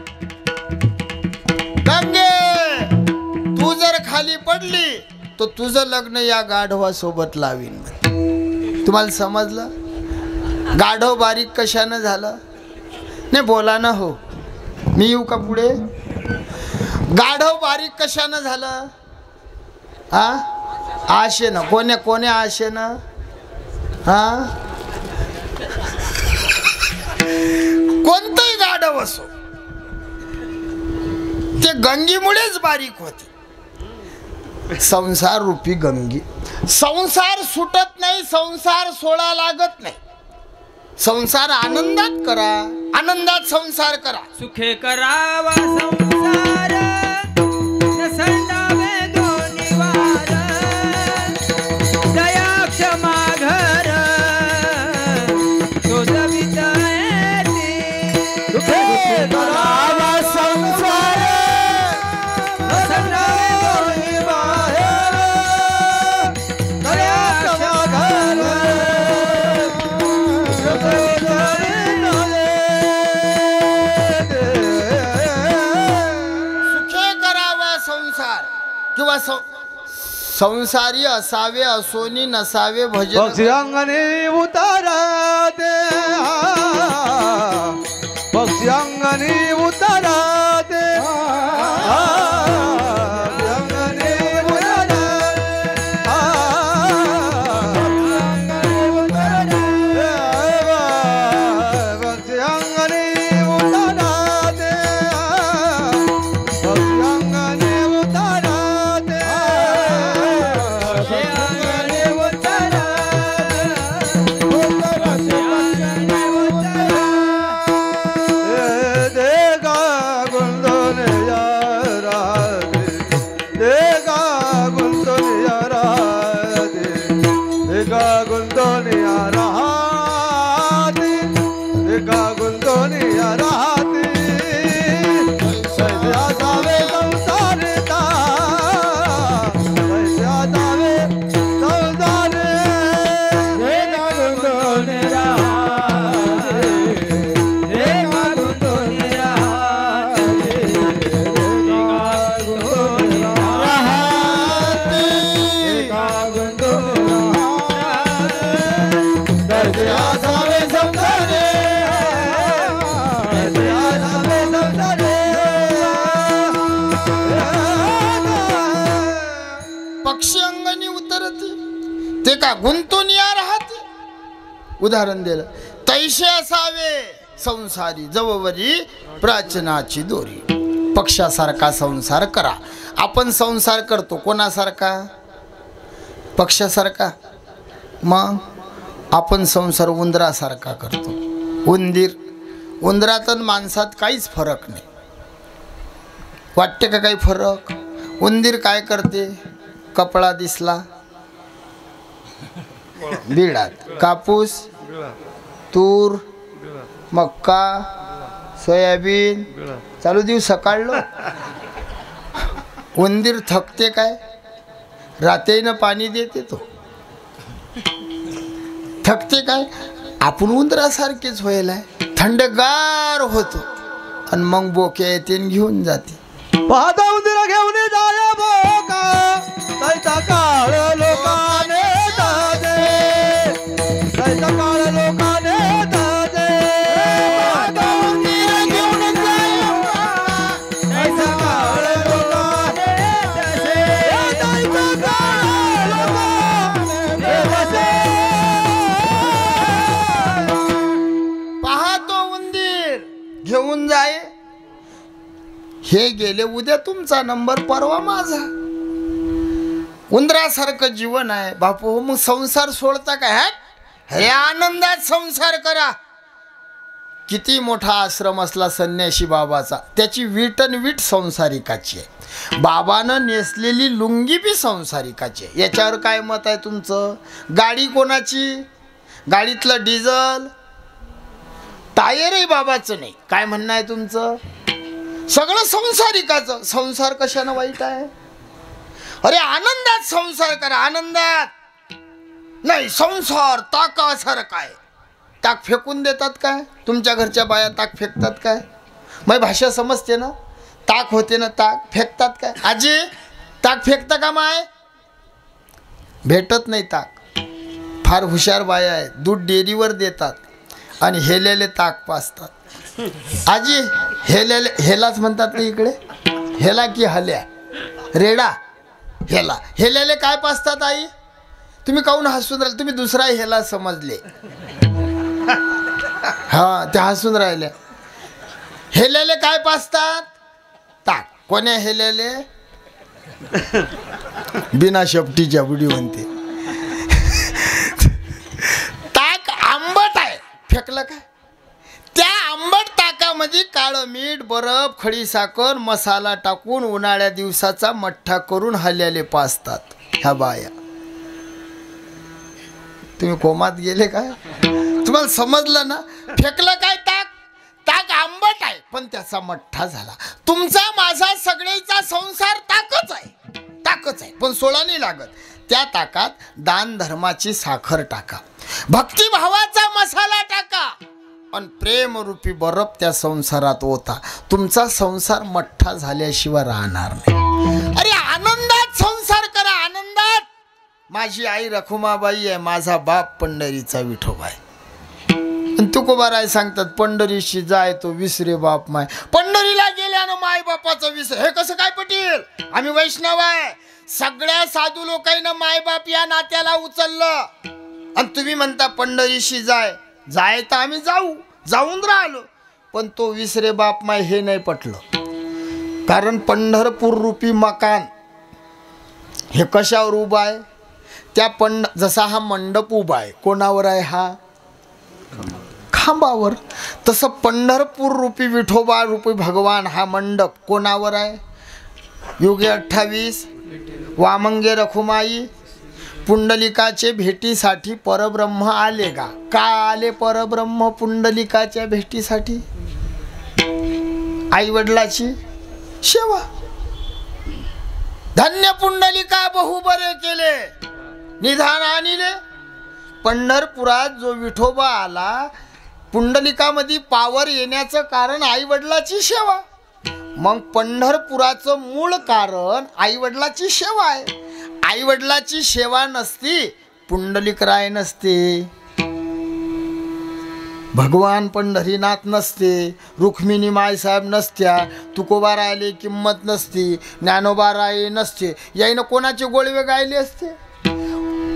गंगे तू जर खाली पडली तर तुझं लग्न या गाढवासोबत लावीन. तुम्हाला समजलं? गाढव बारीक कशानं झालं? नाही बोला ना हो, मी येऊ का पुढे? गाढव बारीक कशानं झालं? हा, आशेनं. कोण्या आशेनं? हा, कोणतंही गाढव असो ते गंगीमुळेच बारीक होते. संसार रूपी गंगी. संसार सुटत नाही, संसार सोळा लागत नाही. संसार आनंदात करा, आनंदात संसार करा.
सुखे करावा संसार नसंडावे दोन्ही वार. दया क्षमा घर तो जवित येते.
सुखे करावा संसार
नसंडावे दोन्ही वार. दया क्षमा
सुखे करावा संसार किंवा संसारी असावे असोनी नसावे भजन
पक्षी अंगणी उतारा दे पक्षी अंगणी उतारा दे
पक्षी अंगणी उतरती ते का गुंतून या राहते. उदाहरण दिलं तैसे असावे संसारी जवळवरी प्राचनाची दोरी. पक्षासारखा संसार करा. आपण संसार करतो कोणासारखा? पक्षासारखा. मग आपण संसार उंदरासारखा करतो. उंदरात आणि माणसात काहीच फरक नाही. वाटते का काही फरक? उंदीर काय करते? कपडा दिसला बिळात, कापूस, तूर, मक्का, सोयाबीन चालू दिवस सकाळलो. उंदीर थकते काय? रात्रीनं पाणी देते तो. थकते काय? आपण उंदरासारखेच व्हायला थंडगार होतो आणि मग बोके येते घेऊन जाते.
पाहता उंदीर घेऊन जाया बोका तैसा काळ लोकाने दादे तैसा काळ लोकाने दादे. पाहता उंदीर घेऊन जाया बोका तैसा काळ लोकाने दादे तैसा काळ लोकाने दादे.
पाहतो उंदीर घेऊन जाय. हे गेले उद्या तुमचा नंबर, परवा माझा. उंदरासारखं जीवन आहे बापू. मग संसार सोडता काय? हे आनंदात संसार करा. किती मोठा आश्रम असला संन्याशी बाबाचा, त्याची वीट संसारिकाची आहे. बाबानं नेसलेली लुंगी बी संसारिकाची आहे. याच्यावर काय मत आहे तुमचं? गाडी कोणाची? गाडीतलं डिझेल टायरही बाबाचं नाही. काय म्हणणं आहे तुमचं? सगळं संसारिकाचं. संसार कशानं वाईट आहे? अरे आनंदात संसार करा. आनंदात नाही. संसार ताकासारखा आहे. ताक फेकून देतात काय? तुमच्या घरच्या बाया ताक फेकतात काय? मग भाषा समजते ना? ताक होते ना, ताक फेकतात काय? आजी ताक फेकता का माय? भेटत नाही ताक. फार हुशार बाया आहेत. दूध डेअरीवर देतात आणि हेलेले ताक पाजतात. आजी हेलाच म्हणतात ना इकडे? हेला की हल्या? रेडा हेला. हेल्याले काय पाजतात आई? तुम्ही काहून हसून राहिले? तुम्ही दुसरा हेला समजले. हा त्या हसून राहिल्या. हेल्याले काय पाजतात? ताक. कोण्या हेल्याले? बिना शेपटीच्या बुडी म्हणते. ताक आंबट आहे. फेकलं काय? त्या आंबट ताकामध्ये काळं मीठ, बर्फ, खडी साखर, मसाला टाकून उन्हाळ्या दिवसाचा मठ्ठा करून हल्याले पाजतात ह्या बाया. तुम्ही कोमात गेले काय? तुम्हाला समजलं ना? फेकलं काय? ताक. ताक आंबट आहे पण त्याचा मठ्ठा झाला. तुमचा माझा सगळ्याचा संसार ताकच आहे. ताकच आहे पण सोळा नाही लागत. त्या ताकात दान धर्माची साखर टाका, भक्तिभावाचा मसाला टाका आणि प्रेमरूपी बर्फ त्या संसारात होता. तुमचा संसार मठ्ठा झाल्याशिवाय राहणार नाही. अरे आनंदात संसार करा. आनंदात. माझी आई रखुमाबाई आहे, माझा बाप पंढरीचा विठोबा आहे. आणि तुकोबाराय सांगतात पंढरीशी जाय तो विसरे बाप माय. पंढरीला गेल्यानं माय बापाचं विसर, हे कसं काय पटेल? आम्ही वैष्णव आहे. सगळ्या साधू लोकांना माय बाप या नात्याला उचललं आणि तुम्ही म्हणता पंढरीशी जाय. जाय तर आम्ही जाऊन राहिलो, पण तो विसरे बाप माय हे नाही पटलं. कारण पंढरपूर रूपी मकान हे कशावर उभा आहे? त्या जसा हा मंडप उभा आहे, कोणावर आहे? हा खांबावर. तसं पंढरपूर रूपी विठोबा रूपी भगवान हा मंडप कोणावर आहे? युगे 28 वामंगे रखुमाई पुंडलिकाचे भेटीसाठी परब्रह्म आले का? का आले परब्रह्म पुंडलिकाच्या भेटीसाठी? आई वडिलाची सेवा. धन्य पुंडलिका बहु बरे केले, निधान आणिले. पंढरपुरात जो विठोबा आला, पुंडलिकामध्ये पावर येण्याचं कारण आई वडिलाची सेवा. मग पंढरपुराचं मूळ कारण आई वडिलाची सेवा आहे. आई वडिलाची सेवा नसती पुंडलिकराय नसते, भगवान पंढरीनाथ नसते, रुक्मिणी मायसाहेब नसत्या, तुकोबारायले किंमत नसती, ज्ञानोबाराय नसते, याईनं कोणाचे गोळवे गायले असते?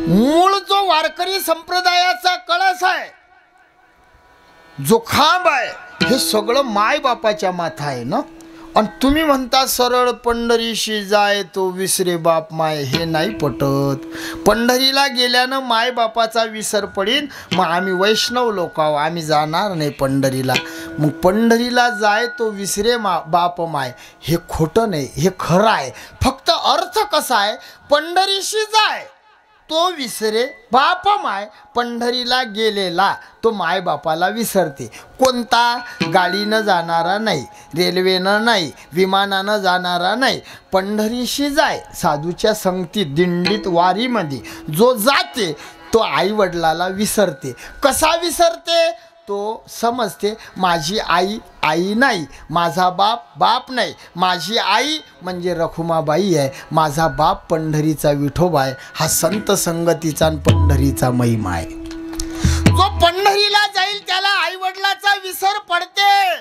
मूळ जो वारकरी संप्रदायाचा कळस आहे, जो खांब आहे, हे सगळं माय बापाच्या माथा आहे ना. आणि तुम्ही म्हणता सरळ पंढरीशी जाय तो विसरे बाप माय. हे नाही पटत. पंढरीला गेल्यानं माय बापाचा विसर पडीन. मग आम्ही वैष्णव लोक आहो, आम्ही जाणार नाही पंढरीला. मग पंढरीला जाय तो विसरे बाप माय हे खोटं नाही, हे खरं आहे. फक्त अर्थ कसा आहे? पंढरीशी जाय तो विसरे बाप माय. पंढरीला गेलेला तो माय बापाला विसरते. कोणता? गाडीनं जाणारा नाही, रेल्वेनं नाही, विमानानं जाणारा नाही. पंढरीशी जाय साधूच्या संगतीत, दिंडीत, वारीमध्ये जो जाते तो आई वडिलाला विसरते. कसा विसरते? तो समजते माझी आई आई नाही, माझा बाप बाप नाही. माझी आई म्हणजे रखुमाबाई आहे, माझा बाप पंढरीचा विठोबा आहे. हा संत संगतीचा आणि पंढरीचा महिमा आहे. जो पंढरीला जाईल त्याला आई वडिलाचा विसर पडते.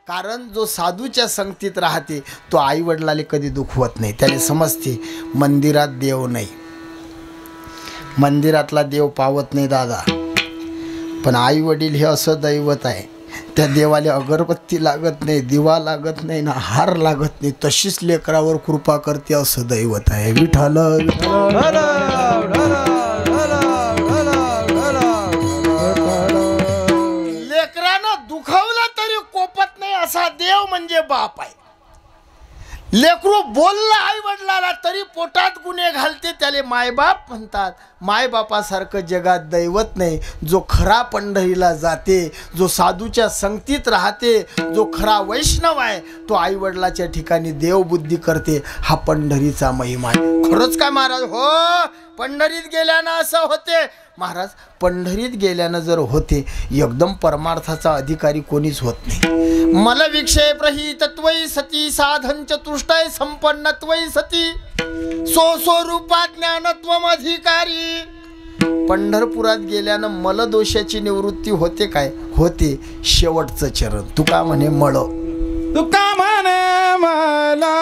कारण जो साधूच्या संगतीत राहते तो आई वडिलाला कधी दुखवत नाही. त्याला समजते मंदिरात देव नाही, मंदिरातला देव पावत नाही दादा, पण आई वडील हे असं दैवत आहे. त्या देवाला अगरबत्ती लागत नाही, दिवा लागत नाही ना, हार लागत नाही, तशीच लेकरावर कृपा करते असं दैवत आहे. विठ्ठल लेकरानं दुखावलं तरी कोपत नाही असा देव म्हणजे बाप आहे. लेकरू बोलला आई वडिलाला तरी पोटात गुन्हे घालते, त्याले मायबाप म्हणतात. मायबापासारखं जगात दैवत नाही. जो खरा पंढरीला जाते, जो साधूच्या संगतीत राहते, जो खरा वैष्णव आहे, तो आई वडिलाच्या ठिकाणी देवबुद्धी करते. हा पंढरीचा महिमा आहे. खरंच काय महाराज? हो, पंढरीत गेल्यानं असं होते महाराज. पंढरीत गेल्यानं जर होते, एकदम परमार्थाचा अधिकारी कोणीच होत नाही. मल विक्षय प्रहितत्वै सती साधन चतुष्टय संपन्नत्वै सती सो रूपात ज्ञानत्वम अधिकारी. पंढरपुरात गेल्यानं मलदोषाची निवृत्ती होते. काय होते? शेवटचं चरण. तुका म्हणे मळ,
तुका म्हणे मला,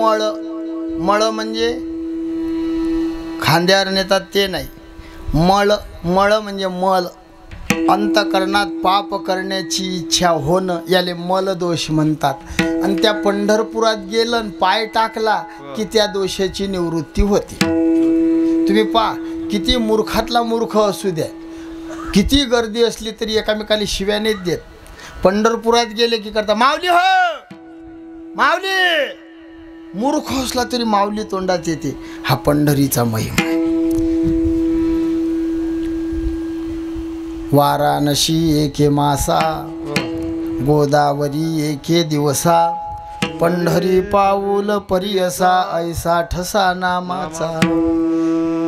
मळ. मळ म्हणजे खांद्यावर नेतात ते नाही. मळ मळ म्हणजे मल. अंतकरणात पाप करण्याची इच्छा होणं याले मल दोष म्हणतात. आणि त्या पंढरपुरात गेलं आणि पाय टाकला की त्या दोषाची निवृत्ती होते. तुम्ही पहा, किती मूर्खातला मूर्ख असू द्या, किती गर्दी असली तरी एकामेकाला शिव्या नाहीत देत. पंढरपुरात गेले की करता माऊली हो माऊली. मूर्ख असला तरी माऊली तोंडात येते. हा पंढरीचा महिमा आहे. वाराणसी एके मासा, गोदावरी एके दिवसा, पंढरी पाऊल परियसा, ऐसा ठसा नामाचा.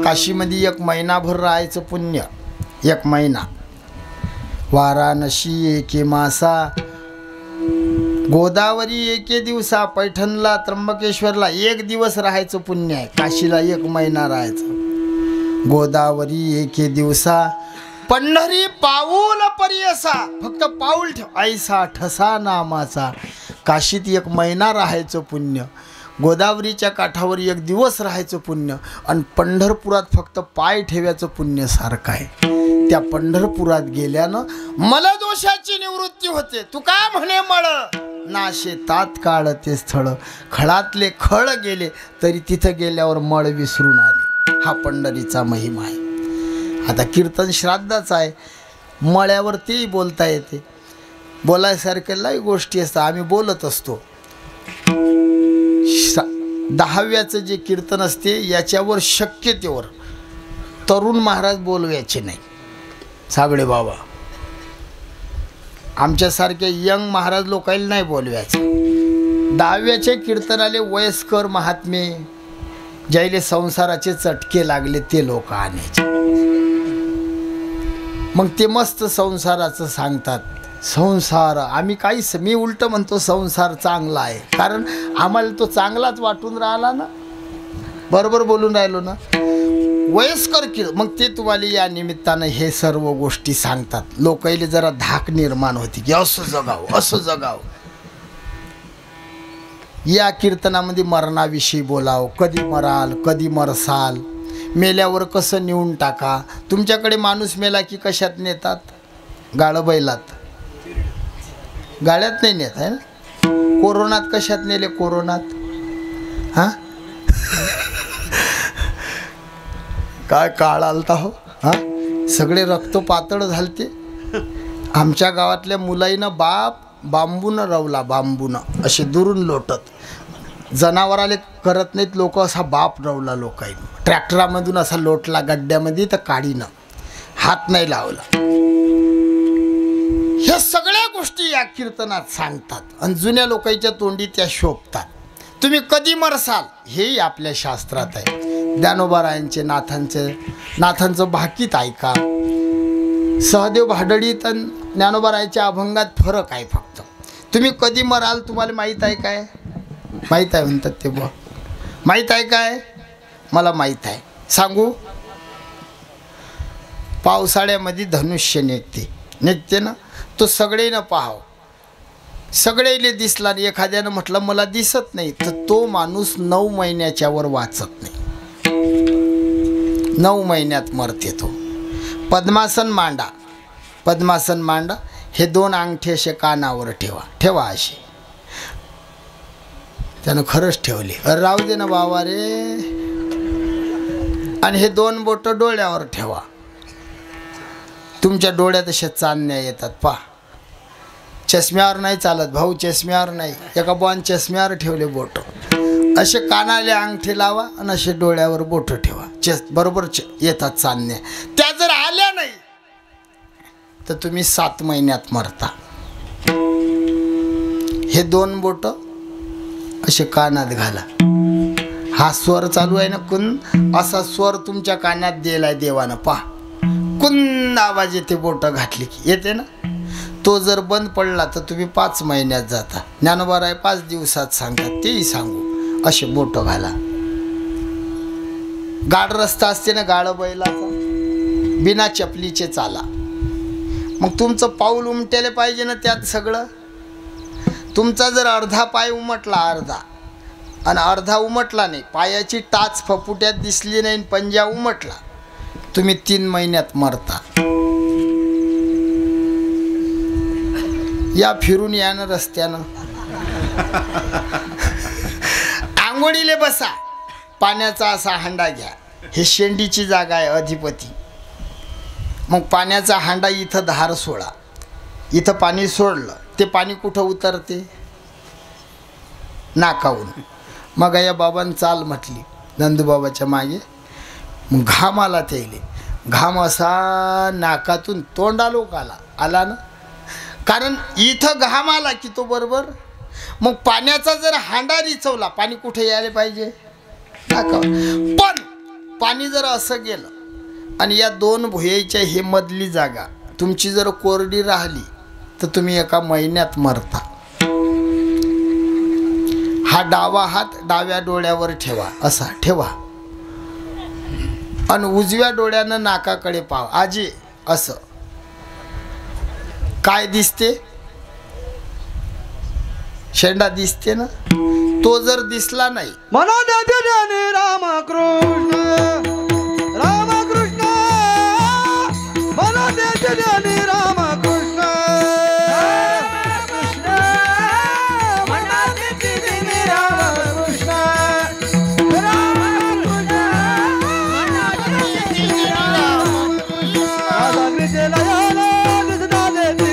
काशीमध्ये 1 महिनाभर राहायचं पुण्य. 1 महिना. वाराणसी एके मासा, गोदावरी एके दिवसा. पैठणला त्र्यंबकेश्वरला 1 दिवस राहायचं पुण्य आहे. काशीला 1 महिना राहायचं. गोदावरी एके दिवसा, पंढरी पाऊल परियसा. फक्त पाऊल ठेव. ऐसा ठसा नामाचा. काशीत 1 महिना राहायचं पुण्य, गोदावरीच्या काठावर 1 दिवस राहायचं पुण्य, आणि पंढरपुरात फक्त पाय ठेवायचं पुण्य सारखं आहे. त्या पंढरपुरात गेल्यानं मला दोषाची निवृत्ती होते. तू का म्हणे मळ नाशे तात्काळ ते स्थळ. खळातले खळ गेले तरी तिथं गेल्यावर मळ विसरून आले. हा पंढरीचा महिमा आहे. आता कीर्तन श्राद्धाचं आहे. मळ्यावर तेही बोलता येते. बोलायसारख्यालाही गोष्टी असतात. आम्ही बोलत असतो. 10व्याचं जे कीर्तन असते याच्यावर शक्य तेवर तरुण महाराज बोलवायचे नाही. साबळे बाबा आमच्यासारखे यंग महाराज लोकांना नाही बोलवायचं. 10व्याचे कीर्तनाले वयस्कर महात्मे ज्याले संसाराचे चटके लागले ते लोक आणायचे. मग ते मस्त संसाराचं सांगतात. संसार आम्ही काहीच, मी उलट म्हणतो संसार चांगला आहे, कारण आम्हाला तो चांगलाच वाटून राहिला ना. बरोबर बोलून राहिलो ना. वयस्कर मग ते तुम्हाला या निमित्तानं हे सर्व गोष्टी सांगतात. लोकांना जरा धाक निर्माण होती की असं जगावं असं जगावं. या कीर्तनामध्ये मरणाविषयी बोलावं. कधी मराल कधी मरसाल, मेल्यावर कसं नेऊन टाका. तुमच्याकडे माणूस मेला की कशात नेतात? गाळं बैलात. गाळ्यात नाही नेत आहे ना. कोरोनात कशात नेले? कोरोनात. हां काय काळ आलता हो. हां सगळे रक्त पातळ झालते. आमच्या गावातल्या मुलाईनं बांबूनं रवला. बांबूनं असे दुरून लोटत. जनावराले करत नाहीत लोक, असा बाप रवला लोकांनी. ट्रॅक्टरामधून असा लोटला गड्ड्यामध्ये, तर काडीनं हात नाही लावला. ह्या सगळ्या गोष्टी या कीर्तनात सांगतात आणि जुन्या लोकांच्या तोंडी त्या शोभतात. तुम्ही कधी मरसाल हेही आपल्या शास्त्रात आहे. ज्ञानोबारायांचे नाथांचं भाकीत ऐका. सहदेव भाडळीत आणि ज्ञानोबारायांच्या अभंगात फरक आहे फक्त. तुम्ही कधी मराल तुम्हाला माहीत आहे काय? माहीत आहे म्हणतात ते. माहीत आहे काय? मला माहीत आहे. सांगू? पावसाळ्यामध्ये धनुष्य निघते ना, तो सगळेनं पाहावं. सगळेले दिसला आणि एखाद्यानं म्हटलं मला दिसत नाही, तर तो माणूस 9 महिन्याच्यावर वाचत नाही. 9 महिन्यात मरते तो. पद्मासन मांडा. पद्मासन मांडा. हे 2 अंगठे असे कानावर ठेवा असे. त्यानं खरंच ठेवले. राहू दे ना बाबा रे. आणि हे 2 बोटं डोळ्यावर ठेवा. तुमच्या डोळ्यात अशा चांदण्या येतात पहा. चष्म्यावर नाही चालत भाऊ, चष्म्यावर नाही. एका बॉन चष्म्यावर ठेवले बोट. असे कानाले अंगठे लावा आणि असे डोळ्यावर बोट ठेवा. बरोबर येतात चांदण्या. त्या जर आल्या नाही तर तुम्ही 7 महिन्यात मरता. हे 2 बोट असे कानात घाला. हा स्वर चालू आहे ना कुन, असा स्वर तुमच्या कानात दिलाय देवानं. पहा कुन आवाज येते बोट घातली की येते ना. तो जर बंद पडला तर तुम्ही 5 महिन्यात जाता. ज्ञानोबाराय 5 दिवसात सांगतात, तेही सांगू. असे बोट घाला. गाड रस्ता असते ना गाळं बैलाचा, बिना चपलीचे चाला. मग तुमचं पाऊल उमटेले पाहिजे ना त्यात सगळं. तुमचा जर अर्धा पाय उमटला, अर्धा, आणि अर्धा उमटला नाही, पायाची टाच फपुट्यात दिसली नाही, पंजा उमटला, तुम्ही 3 महिन्यात मरता. या फिरून या ना रस्त्यानं, आंघोळीले बसा, पाण्याचा असा हांडा घ्या, हे शेंडीची जागा आहे अधिपती. मग पाण्याचा हांडा इथं धार सोडा, इथं पाणी सोडलं, ते पाणी कुठं उतरते? नाकाहून. मग या बाबांनी चाल म्हटली नंदूबाबाच्या मागे, मग घाम आला त्याले, घाम असा नाकातून तोंडालोक आला ना, कारण इथं घाम आला की तो बरोबर. मग पाण्याचा जर हांडा रिचवला, पाणी कुठे यायला पाहिजे? नाकावर. पण पाणी जर असं गेलं आणि या 2 भुयेच्या हे मधली जागा तुमची जर कोरडी राहिली तर तुम्ही 1 महिन्यात मरता. हा डावा हात डाव्या डोळ्यावर ठेवा, असा ठेवा, आणि उजव्या डोळ्यानं नाकाकडे पाव. आजी असं काय दिसते? शेंडा दिसते ना. तो जर दिसला नाही,
मना देते ज्ञानी रामकृष्ण रामकृष्ण, मना देते ज्ञानी रामकृष्ण कृष्ण, मना देते ज्ञानी रामकृष्ण रामकृष्ण, मना देते ज्ञानी रामकृष्ण. सागरीचे लयाला दिसता देते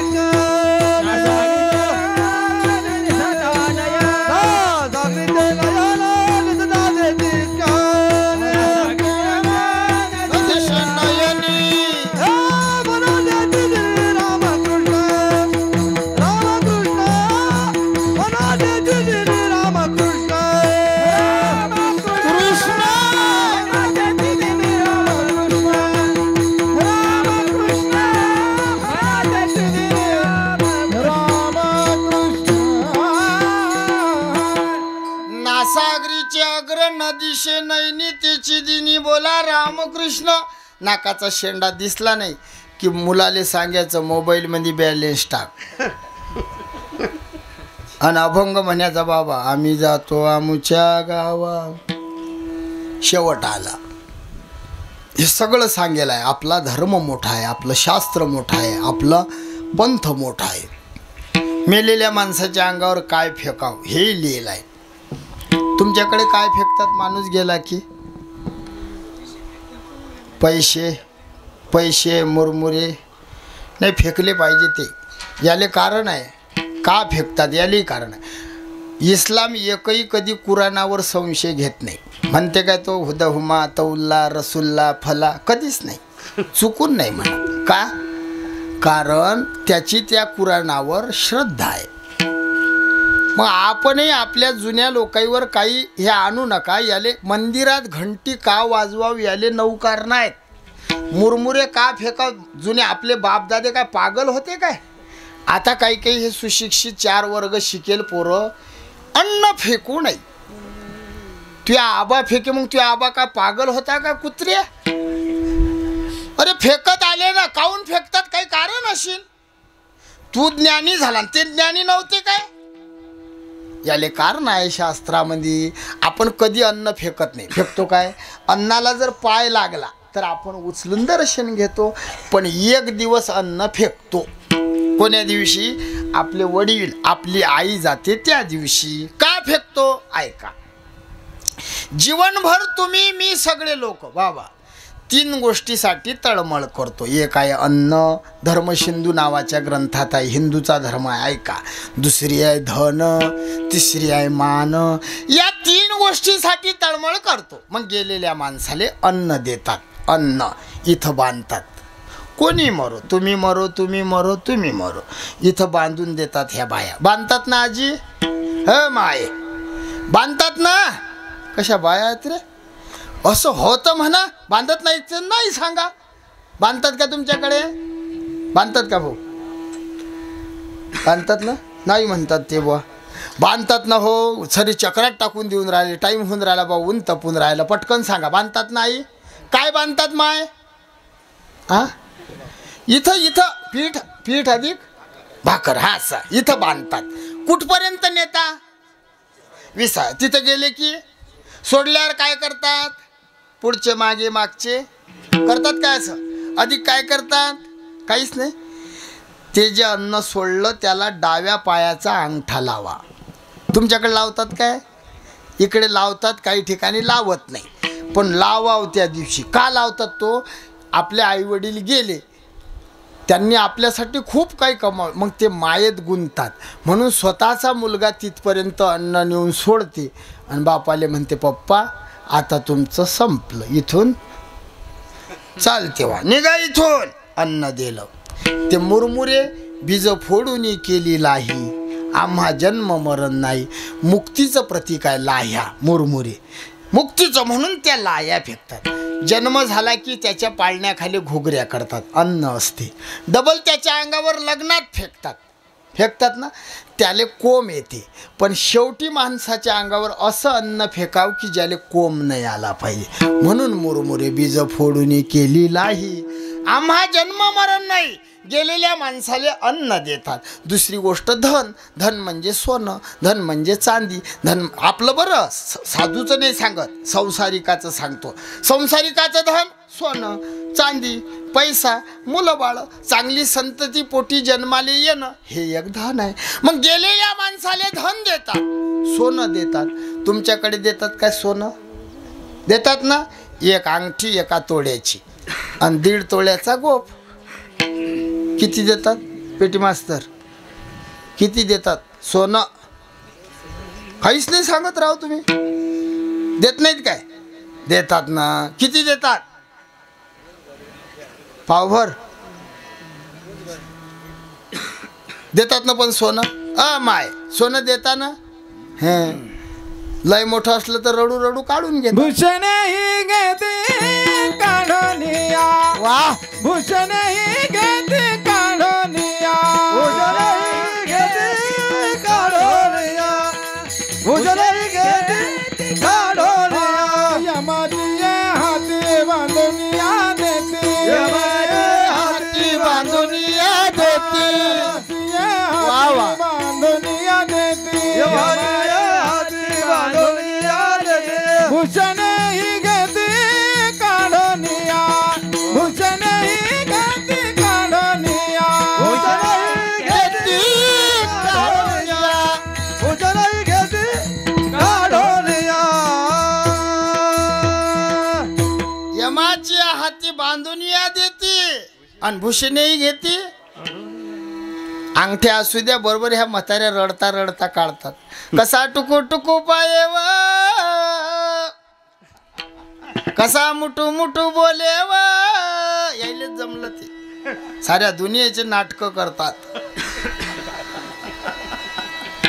नदीशे नैनितेची दिनी बोला रामकृष्ण. नाकाचा शेंडा दिसला नाही की मुलाले सांगायचं मोबाईलमध्ये बॅलेन्स टाक, आणि अभंग म्हणायचा बाबा आम्ही जातो आमुच्या गावा. शेवट आला. हे सगळं सांगेल आहे. आपला धर्म मोठा आहे, आपलं शास्त्र मोठं आहे, आपला पंथ मोठा आहे. मेलेल्या माणसाच्या अंगावर काय फेकाव हे लिहिलं आहे. तुमच्याकडे काय फेकतात माणूस गेला की? पैसे मुरमुरे नाही फेकले पाहिजे ते. याले कारण आहे. का फेकतात याले कारण आहे. इस्लाम एकही कधी कुराणावर संशय घेत नाही. म्हणते काय तो हुदहुमा तौल्ला रसुल्ला फला कधीच नाही, चुकून नाही म्हणत. का? कारण त्याची त्या कुराणावर श्रद्धा आहे. मग आपणही आपल्या जुन्या लोकांवर काही हे आणू नका. याले मंदिरात घंटी का वाजवाव याले 9 कारण आहेत. मुरमुरे का फेकाव? जुने आपले बापदादे काय पागल होते काय? आता काही हे सुशिक्षित 4 वर्ग शिकेल पोरं अन्न फेकू नाही. तुझ्या आबा फेके, मग तुझ्या आबा काय पागल होता का कुत्रे? अरे फेकत आले ना, काऊन फेकतात? काही कारण असेल. तू ज्ञानी झाला, ते ज्ञानी नव्हते काय? याले कारण आहे शास्त्रामध्ये. आपण कधी अन्न फेकत नाही. फेकतो काय? अन्नाला जर पाय लागला तर आपण उचलून दर्शन घेतो, पण एक दिवस अन्न फेकतो. कोण्या दिवशी? आपले वडील आपली आई जाते त्या दिवशी. का फेकतो? ऐका. जीवनभर तुम्ही मी सगळे लोक बाबा 3 गोष्टीसाठी तळमळ करतो. एक आहे अन्न, धर्मसिंधू नावाच्या ग्रंथात आहे, हिंदूचा धर्म आहे ऐका. दुसरी आहे धन, तिसरी आहे मान. या 3 गोष्टीसाठी तळमळ करतो. मग गेलेल्या माणसाले अन्न देतात, अन्न इथं बांधतात. कोणी मरो, तुम्ही मरो, तुम्ही मरो, तुम्ही मरो, इथं बांधून देतात. ह्या बाया बांधतात ना आजी? ह माय बांधतात ना. कशा बाया आहेत रे? असं होतं म्हणा. बांधत नाही तर नाही सांगा. बांधतात का तुमच्याकडे? बांधतात का भाऊ? बांधतात ना? नाही म्हणतात ते बुवा. बांधतात ना हो. सरी चक्रात टाकून देऊन राहिले. टाईम होऊन राहिला बा, ऊन तपून राहिला. पटकन सांगा. बांधतात नाही? काय बांधतात माय? हां इथं पीठ अधिक भाकर. हा असं इथं बांधतात. कुठपर्यंत नेता? विसा तिथं गेले की सोडल्यावर काय करतात? पुढचे मागे मागचे करतात काय? असं अधिक काय करतात? काहीच नाही. ते जे अन्न सोडलं त्याला डाव्या पायाचा अंगठा लावा. तुमच्याकडे लावतात काय? इकडे लावतात, काही ठिकाणी लावत नाही, पण लावाव त्या दिवशी. का लावतात? तो आपले आईवडील गेले, त्यांनी आपल्यासाठी खूप काही कमावलं, मग ते मायेत गुंततात, म्हणून स्वतःचा मुलगा तिथपर्यंत अन्न नेऊन सोडते आणि बापाले म्हणते पप्पा आता तुमचं संपलं, इथून चालते वा, निघा इथून. अन्न दिलं. ते मुरमुरे बीज फोडून केली लाही, आम्हा जन्म मरण नाही. मुक्तीचं प्रतीक आहे लाह्या, मुरमुरे मुक्तीचं, म्हणून त्या लाह्या फेकतात. जन्म झाला की त्याच्या पाळण्याखाली घुगऱ्या करतात, अन्न असते. डबल त्याच्या अंगावर लग्नात फेकतात ना, त्याले कोंब येते. पण शेवटी माणसाच्या अंगावर असं अन्न फेकाव की ज्याले कोंब नाही आला पाहिजे, म्हणून मुरमुरे बीज फोडून केली लाही, आम्हा जन्म मरण नाही. गेलेल्या माणसाला अन्न देतात. दुसरी गोष्ट धन. धन म्हणजे सोनं, धन म्हणजे चांदी. धन आपलं बरं साधूचं नाही सांगत, संसारिकाचं सांगतो. संसारिकाचं धन सोनं, चांदी, पैसा, मुलं बाळ, चांगली संतती पोटी जन्माले येणं, हे एक धन आहे. मग गेलेल्या माणसाला धन देतात, सोनं देतात. तुमच्याकडे देतात काय? सोनं देतात ना. एक अंगठी एका तोड्याची आणि 1.5 तोळ्याचा गोप. किती देतात पेटी मास्तर? किती देतात? सोनं काहीच नाही सांगत राव तुम्ही. देत नाहीत काय? देतात ना. किती देतात? पावभर देतात ना. पण सोनं माय सोनं देता ना. हे लय मोठं असलं तर रडू रडू काढून घेत.
भूषण ही घेते काढून या,
वा,
भूषण ही घेते काढून या,
भूषण ही घेते काढून या, भूषण ही घेते काढून या.
यमाची हाती बांधून या देते,
यमाचे हाती बांधून या देते,
वा वा, बांधून या देते,
यमाचे हाती बांधून या देते.
भूषण ही घेते काढून या, भूषण ही घेते काढून या,
भूषण ही घेते काढून या, भूषण ही घेते काढून या.
यमाची हाती बांधून या देते आणि भूषणही घेते. अंगठ्या असू द्या, बरोबर ह्या म्हाताऱ्या रडता रडता काढतात. कसा टुकू टुकू पायव, कसा मुटू मुटू बोलेव, यायले जमलं ते. साऱ्या दुनियेचे नाटकं करतात,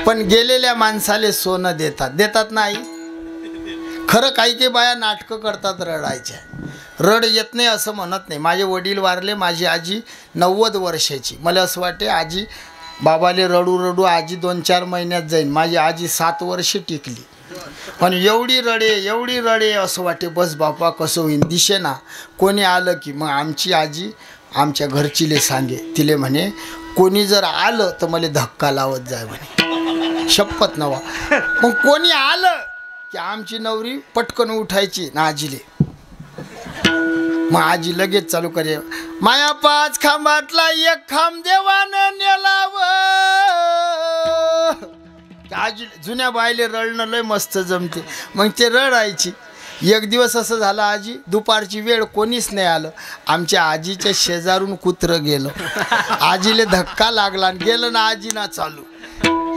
पण गेलेल्या माणसाले सोनं देतात नाही. खरं काही काही बाया नाटकं करतात रडायच्या. रड येत नाही असं म्हणत नाही. माझे वडील वारले, माझी आजी 90 वर्षाची. मला असं वाटते आजी बाबाले रडू रडू आजी 2-4 महिन्यात जाईन. माझी आजी 7 वर्षे टिकली, पण एवढी रडे असं वाटे बस बापा कसं होईन दिशे ना. कोणी आलं की मग आमची आजी आमच्या घरचीले सांगे, तिले म्हणे कोणी जर आलं तर मला धक्का लावत जाय म्हणे, शपथ नवा. मग कोणी आलं की आमची नवरी पटकन उठायची ना आजीले. मग आजी लगेच चालू करे, माया 5 खांबातला 1 खांब देवानं नेलाव. आजी जुन्या बायले रडणं लय मस्त जमते, मग ते रडायची. एक दिवस असं झालं, आजी दुपारची वेळ, कोणीच नाही आलं. आमच्या आजीच्या शेजारून कुत्रं गेलं, आजीले धक्का लागला आणि गेलं ना आजी ना चालू.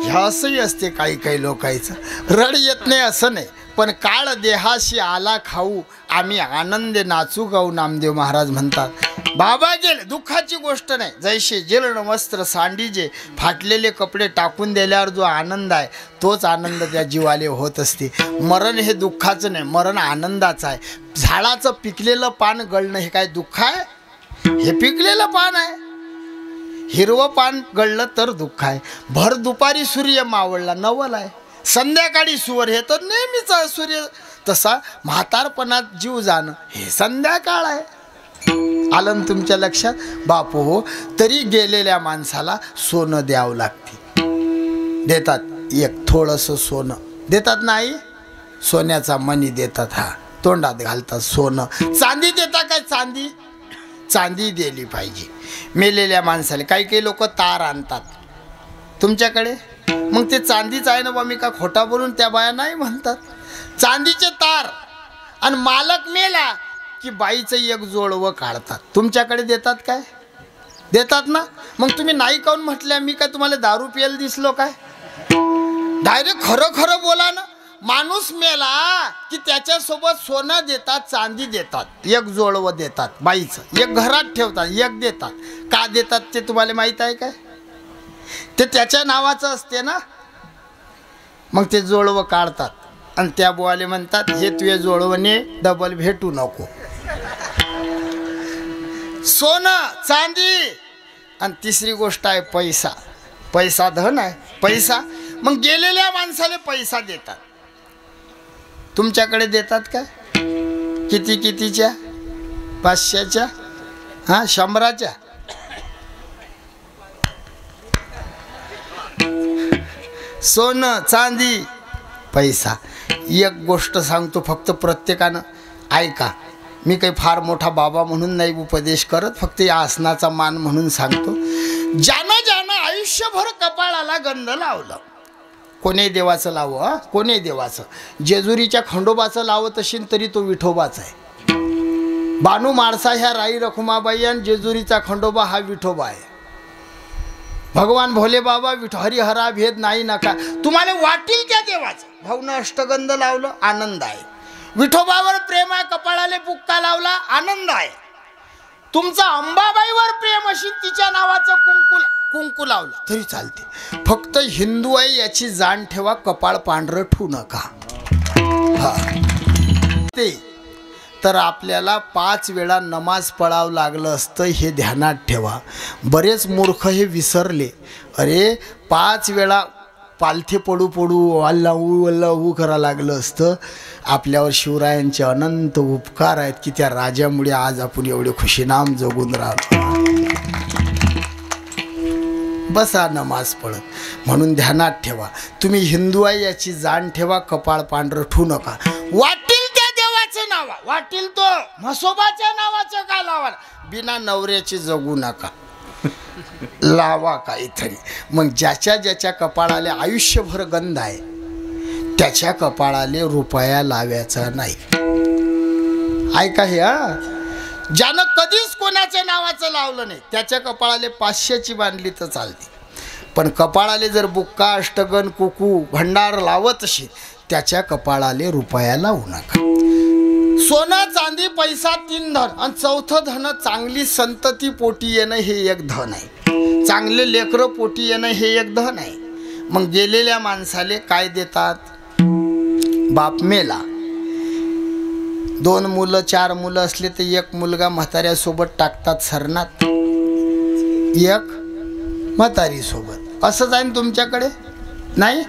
ह्या असंही असते काही काही लोकांचं. रड येत नाही असं नाही, पण काळ देहाशी आला खाऊ, आम्ही आनंदे नाचू गाऊ, नामदेव महाराज म्हणतात. बाबा गेले दुःखाची गोष्ट नाही. जैसे जीर्ण वस्त्र सांडीजे, फाटलेले कपडे टाकून दिल्यावर जो आनंद आहे तोच आनंद त्या जीवाले होत असते. मरण हे दुःखाचं नाही, मरण आनंदाचं आहे. झाडाचं पिकलेलं पान गळणं हे काय दुःख आहे? हे पिकलेलं पान आहे. हिरवं पान गळलं तर दुःख आहे. भर दुपारी सूर्य मावळला नवल आहे, संध्याकाळी सुवर हे तर नेहमीचा सूर्य. तसा म्हातारपणात जीव जाणं हे संध्याकाळ आहे. आलं तुमच्या लक्षात बापू हो? तरी गेलेल्या माणसाला सोनं द्यावं लागते. देतात एक थोडंसं सोनं. देतात नाही, सोन्याचा मणी देतात, हा तोंडात घालतात सोनं. चांदी देतात काय? चांदी चांदी दिली पाहिजे मेलेल्या माणसाला. काही काही लोक तार आणतात तुमच्याकडे, मग ते चांदीच आहे ना बा, मी का खोटा बोलून त्या बाया नाही म्हणतात. चांदीचे तार. आणि मालक मेला की बाईचं एक जोडवं काढतात. तुमच्याकडे देतात काय? देतात ना. मग तुम्ही नाही काऊन म्हटल्या? मी काय तुम्हाला दारू प्यायला दिसलो काय? डायरेक्ट खरं खरं बोला ना. माणूस मेला की त्याच्यासोबत सोनं देतात, चांदी देतात, एक जोडवं देतात बाईचं, एक घरात ठेवतात, एक देतात. का देतात ते तुम्हाला माहीत आहे काय? ते त्याच्या नावाचं असते ना. मग ते जोडवं काढतात आणि त्या बुवाले म्हणतात हे तुझे जोडवणे डबल भेटू नको. सोनं चांदी. आणि तिसरी गोष्ट आहे पैसा. पैसा धन आहे, पैसा. मग गेलेल्या माणसाला पैसा देतात. तुमच्याकडे देतात काय? किती कितीच्या? 500च्या, हां 100च्या. सोनं चांदी पैसा. एक गोष्ट सांगतो फक्त, प्रत्येकानं ऐका. मी काही फार मोठा बाबा म्हणून नाही उपदेश करत, फक्त या आसनाचा मान म्हणून सांगतो. ज्यानं आयुष्यभर कपाळाला गंध लावलं, कोणी देवाचं लावं, हां कोणी देवाचं. जेजुरीच्या खंडोबाचं लावत असेल तरी तो विठोबाच आहे. बानू माळसा ह्या राई रखुमाबाई आणि जेजुरीचा खंडोबा हा विठोबा आहे. भगवान भोले बाबा हरिहरा भेद नाही नका. तुम्हाला वाटेल त्या देवाचं. भाऊनं अष्टगंध लावलं, आनंद आहे. विठोबावर प्रेम आहे, कपाळाले बुक्का लावला, आनंद आहे. तुमचा अंबाबाईवर प्रेम असेल, तिच्या नावाचं कुंकू लावलं तरी चालते. फक्त हिंदू आहे याची जाण ठेवा, कपाळ पांढरं ठेवू नका. हा ते तर आपल्याला 5 वेळा नमाज पळावं लागलं असतं, हे ध्यानात ठेवा. बरेच मूर्ख हे विसरले. अरे 5 वेळा पालथे पडू अल्लाहू करा लागलं असतं. आपल्यावर शिवरायांचे अनंत उपकार आहेत की त्या राजामुळे आज आपण एवढे खुशीनाम जगून राहतो. बसा नमाज पळत. म्हणून ध्यानात ठेवा, तुम्ही हिंदू आहे याची जाण ठेवा, कपाळ पांढरं ठेवू नका. वाटेल त्या देवाचं नाव, वाटेल तो म्हसोबाच्या नावाचं का लावा, बिना नवऱ्याची जगू नका, लावा काहीतरी. मग ज्याच्या कपाळाले आयुष्यभर गंध आहे त्याच्या कपाळाले रुपया लावायचा नाही. ऐका हे, ज्यानं कधीच कोणाच्या नावाचं लावलं नाही त्याच्या कपाळाले 500ची बांधली तर चालते. पण कपाळाले जर बुक्का अष्टगन कुकू भंडार लावत असेल त्याच्या कपाळाले रुपया लावू नका. सोनं चांदी पैसा 3 धन. आणि 4थं धन चांगली संतती पोटी येणं, हे एक धन आहे. चांगले लेकरं पोटी येणं हे एक धन आहे. मग गेलेल्या माणसाले काय देतात? बाप मेला, 2 मुलं 4 मुलं असले तर एक मुलगा म्हाताऱ्यासोबत टाकतात सरनात, एक म्हातारी सोबत. असंच आहे ना तुमच्याकडे? नाही.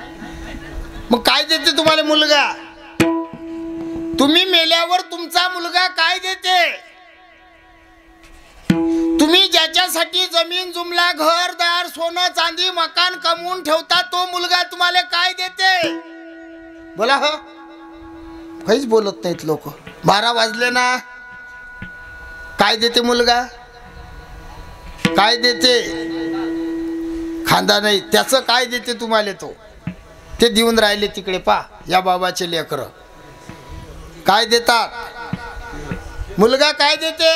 मग काय देते तुम्हाला मुलगा? तुम्ही मेल्यावर तुमचा मुलगा काय देते? तुम्ही ज्याच्यासाठी जमीन जुमला घरदार सोनं चांदी मकान कमवून ठेवता तो मुलगा तुम्हाला काय देते? बोला. हो काहीच बोलत नाहीत लोक. 12 वाजले ना. काय देते मुलगा? काय देते? खांदा नाही. त्याचं काय देते तुम्हाला? तो ते देऊन राहिले तिकडे. पा या बाबाचे लेकरं काय देतात? मुलगा काय देते?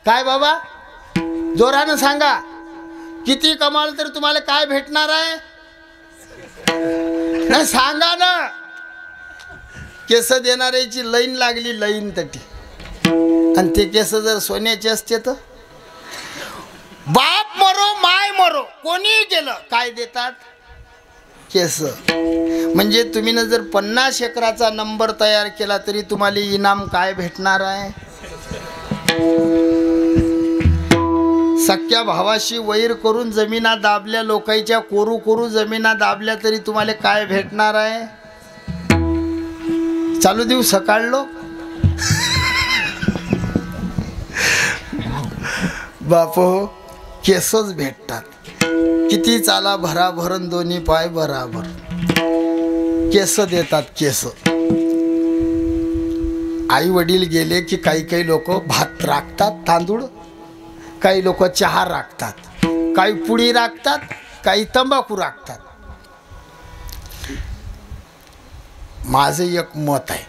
काय बाबा जोरानं सांगा. किती कमाल तर तुम्हाला काय भेटणार आहे? नाही सांगा ना. केस देणाऱ्याची लाईन लागली, लाईन तटी. आणि ते केस जर सोन्याचे असते तर बाप मरो माय मरो कोणी गेलं काय देतात? केस. म्हणजे तुम्ही न जर 50 एकराचा नंबर तयार केला तरी तुम्हाला इनाम काय भेटणार आहे? सख्या भावाशी वैर करून जमिना दाबल्या, लोकांच्या कोरू जमिना दाबल्या तरी तुम्हाला काय भेटणार आहे? चालू देऊ सकाळलो. बापो केसच भेटतात. किती चाला भराभरण दोन्ही पाय बराबर. केस देतात, केस. आई वडील गेले की काही काही लोक भात राखतात, तांदूळ, काही लोक चहा राखतात, काही पुडी राखतात, काही तंबाखू राखतात. माझं एक मत आहे,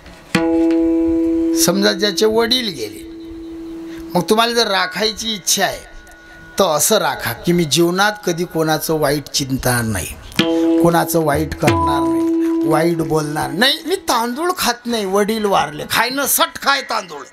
समजा ज्याचे वडील गेले, मग तुम्हाला जर राखायची इच्छा आहे तर असं राखा की मी जीवनात कधी कोणाचं वाईट चिंतणार नाही, कोणाचं वाईट करणार नाही, वाईट बोलणार नाही. मी तांदूळ खात नाही, वडील वारले, खाय न सट खाय तांदूळ.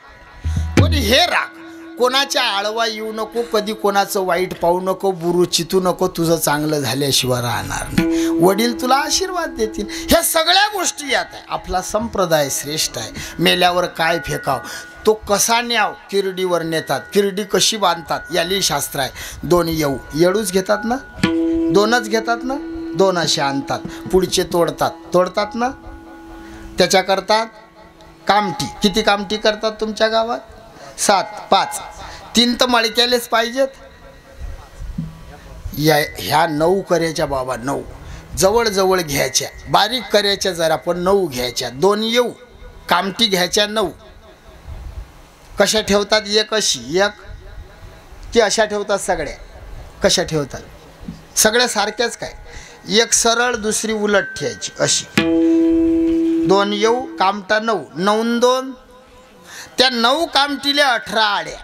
पण हे राख, कोणाच्या आळवा येऊ नको, कधी कोणाचं वाईट पाहू नको, बुरू चितू नको, तुझं चांगलं झाल्याशिवाय राहणार नाही. वडील तुला आशीर्वाद देतील. ह्या सगळ्या गोष्टी यात आहे. आपला संप्रदाय श्रेष्ठ आहे. मेल्यावर काय फेकाव, तो कसा न्याव, किरडीवर नेतात. किरडी कशी बांधतात याली शास्त्र आहे. दोन येऊ, येळूच घेतात ना, दोनच घेतात ना, दोन असे आणतात, पुढचे तोडतात ना, त्याच्याकरता कामटी. किती कामटी करतात तुमच्या गावात? 7, 5, 3 तर मळक्यालेच पाहिजेत. ह्या 9 करायच्या बाबा, 9 जवळ घ्यायच्या, बारीक करायच्या जरा, पण 9 घ्यायच्या. 2 येऊ कामटी घ्यायच्या 9. कशा ठेवतात? एक अशी, एक की अशा ठेवतात? सगळ्या कशा ठेवतात? सगळ्या सारख्याच काय? एक सरळ, दुसरी उलट ठेवायची अशी. 2 येऊ कामटा 9, 9 2. त्या 9 कामटीले 18 आड्या.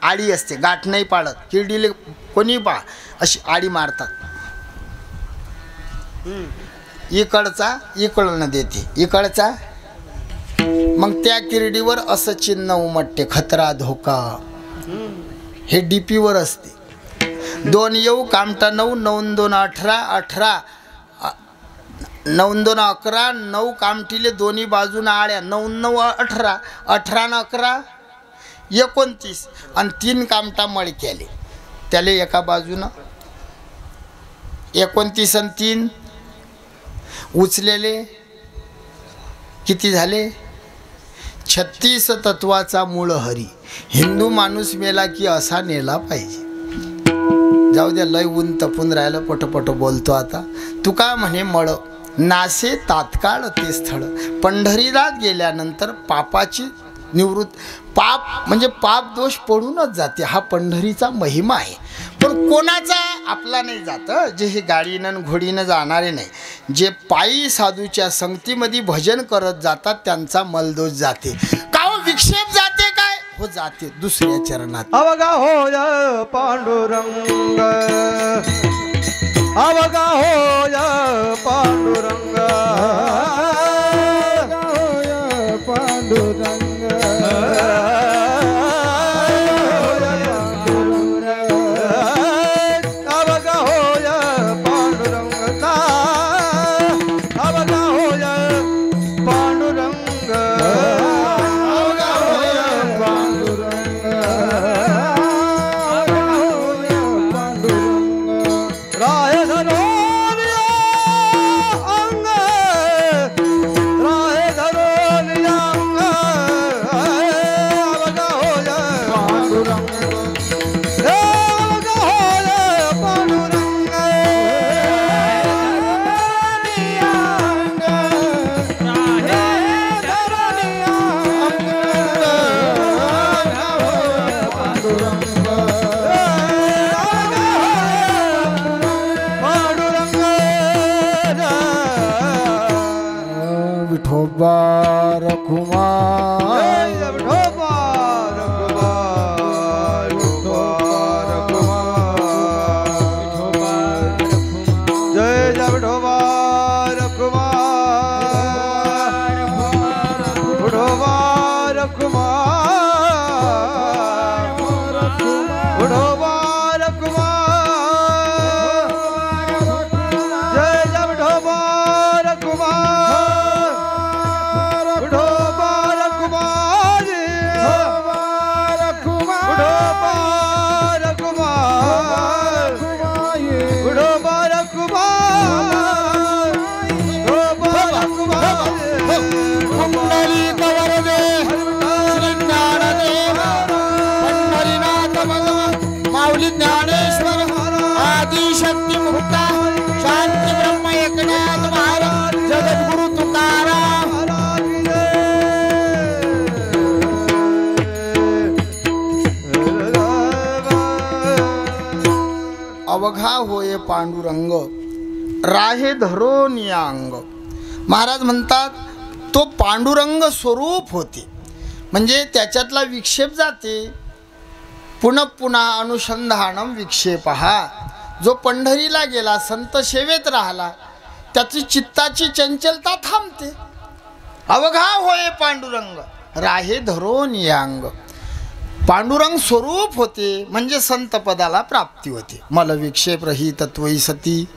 आडी असते, गाठ नाही पाडत. किरडीले कोणी पा अशी आडी मारतात. इकडचा इकडनं देते, इकडचा. मग त्या किरडीवर असं चिन्ह उमटते, खतरा धोका. हे डीपीवर असते. 2 येऊ कामटा 9, 9 2 18, 18 9 2 11, 9 कामटीले दोन्ही बाजून आळ्या. 9 9 18, 18 न 11 29, आणि 3 कामटा मळक्याले, त्याले एका बाजूनं 29 आणि 3 उचलेले किती झाले? 36 तत्वाचा मूळ हरी. हिंदू माणूस मेला की असा नेला पाहिजे. जाऊ द्या, लय ऊन तपून राहिलं, पटपट बोलतो आता. तुका म्हणे मळ नासे तात्काळ ते स्थळ. पंढरीलाच गेल्यानंतर पापाची निवृत्ती. पाप म्हणजे पाप दोष पडूनच जाते. हा पंढरीचा महिमा आहे. पण कोणाचा आपला नाही जात. जे हे गाडीनं घोडीनं जाणारे नाही, जे पायी साधूच्या संगतीमध्ये भजन करत जातात त्यांचा मलदोष जाते. का हो, विक्षेप जाते काय? हो जाते दुसऱ्या चरणात.
अवगा होय पांडुरंग, अवगा होय पांडुरंग,
होय पांडुरंग,
अवघा होय पांडुरंग राहे धरून या अंग. महाराज म्हणतात तो पांडुरंग स्वरूप होते, म्हणजे त्याच्यातला विक्षेप जाते. पुनः पुन्हा अनुसंधानम विक्षेपहा. जो पंढरीला गेला, संत सेवेत राहिला, त्याची चित्ताची चंचलता थांबते. अवघा होय पांडुरंग राहे धरून या अंग. पांडुरंग स्वरूप होते म्हणजे संत पदाला प्राप्ती होते. मल विक्षेप रहित त्वयि सती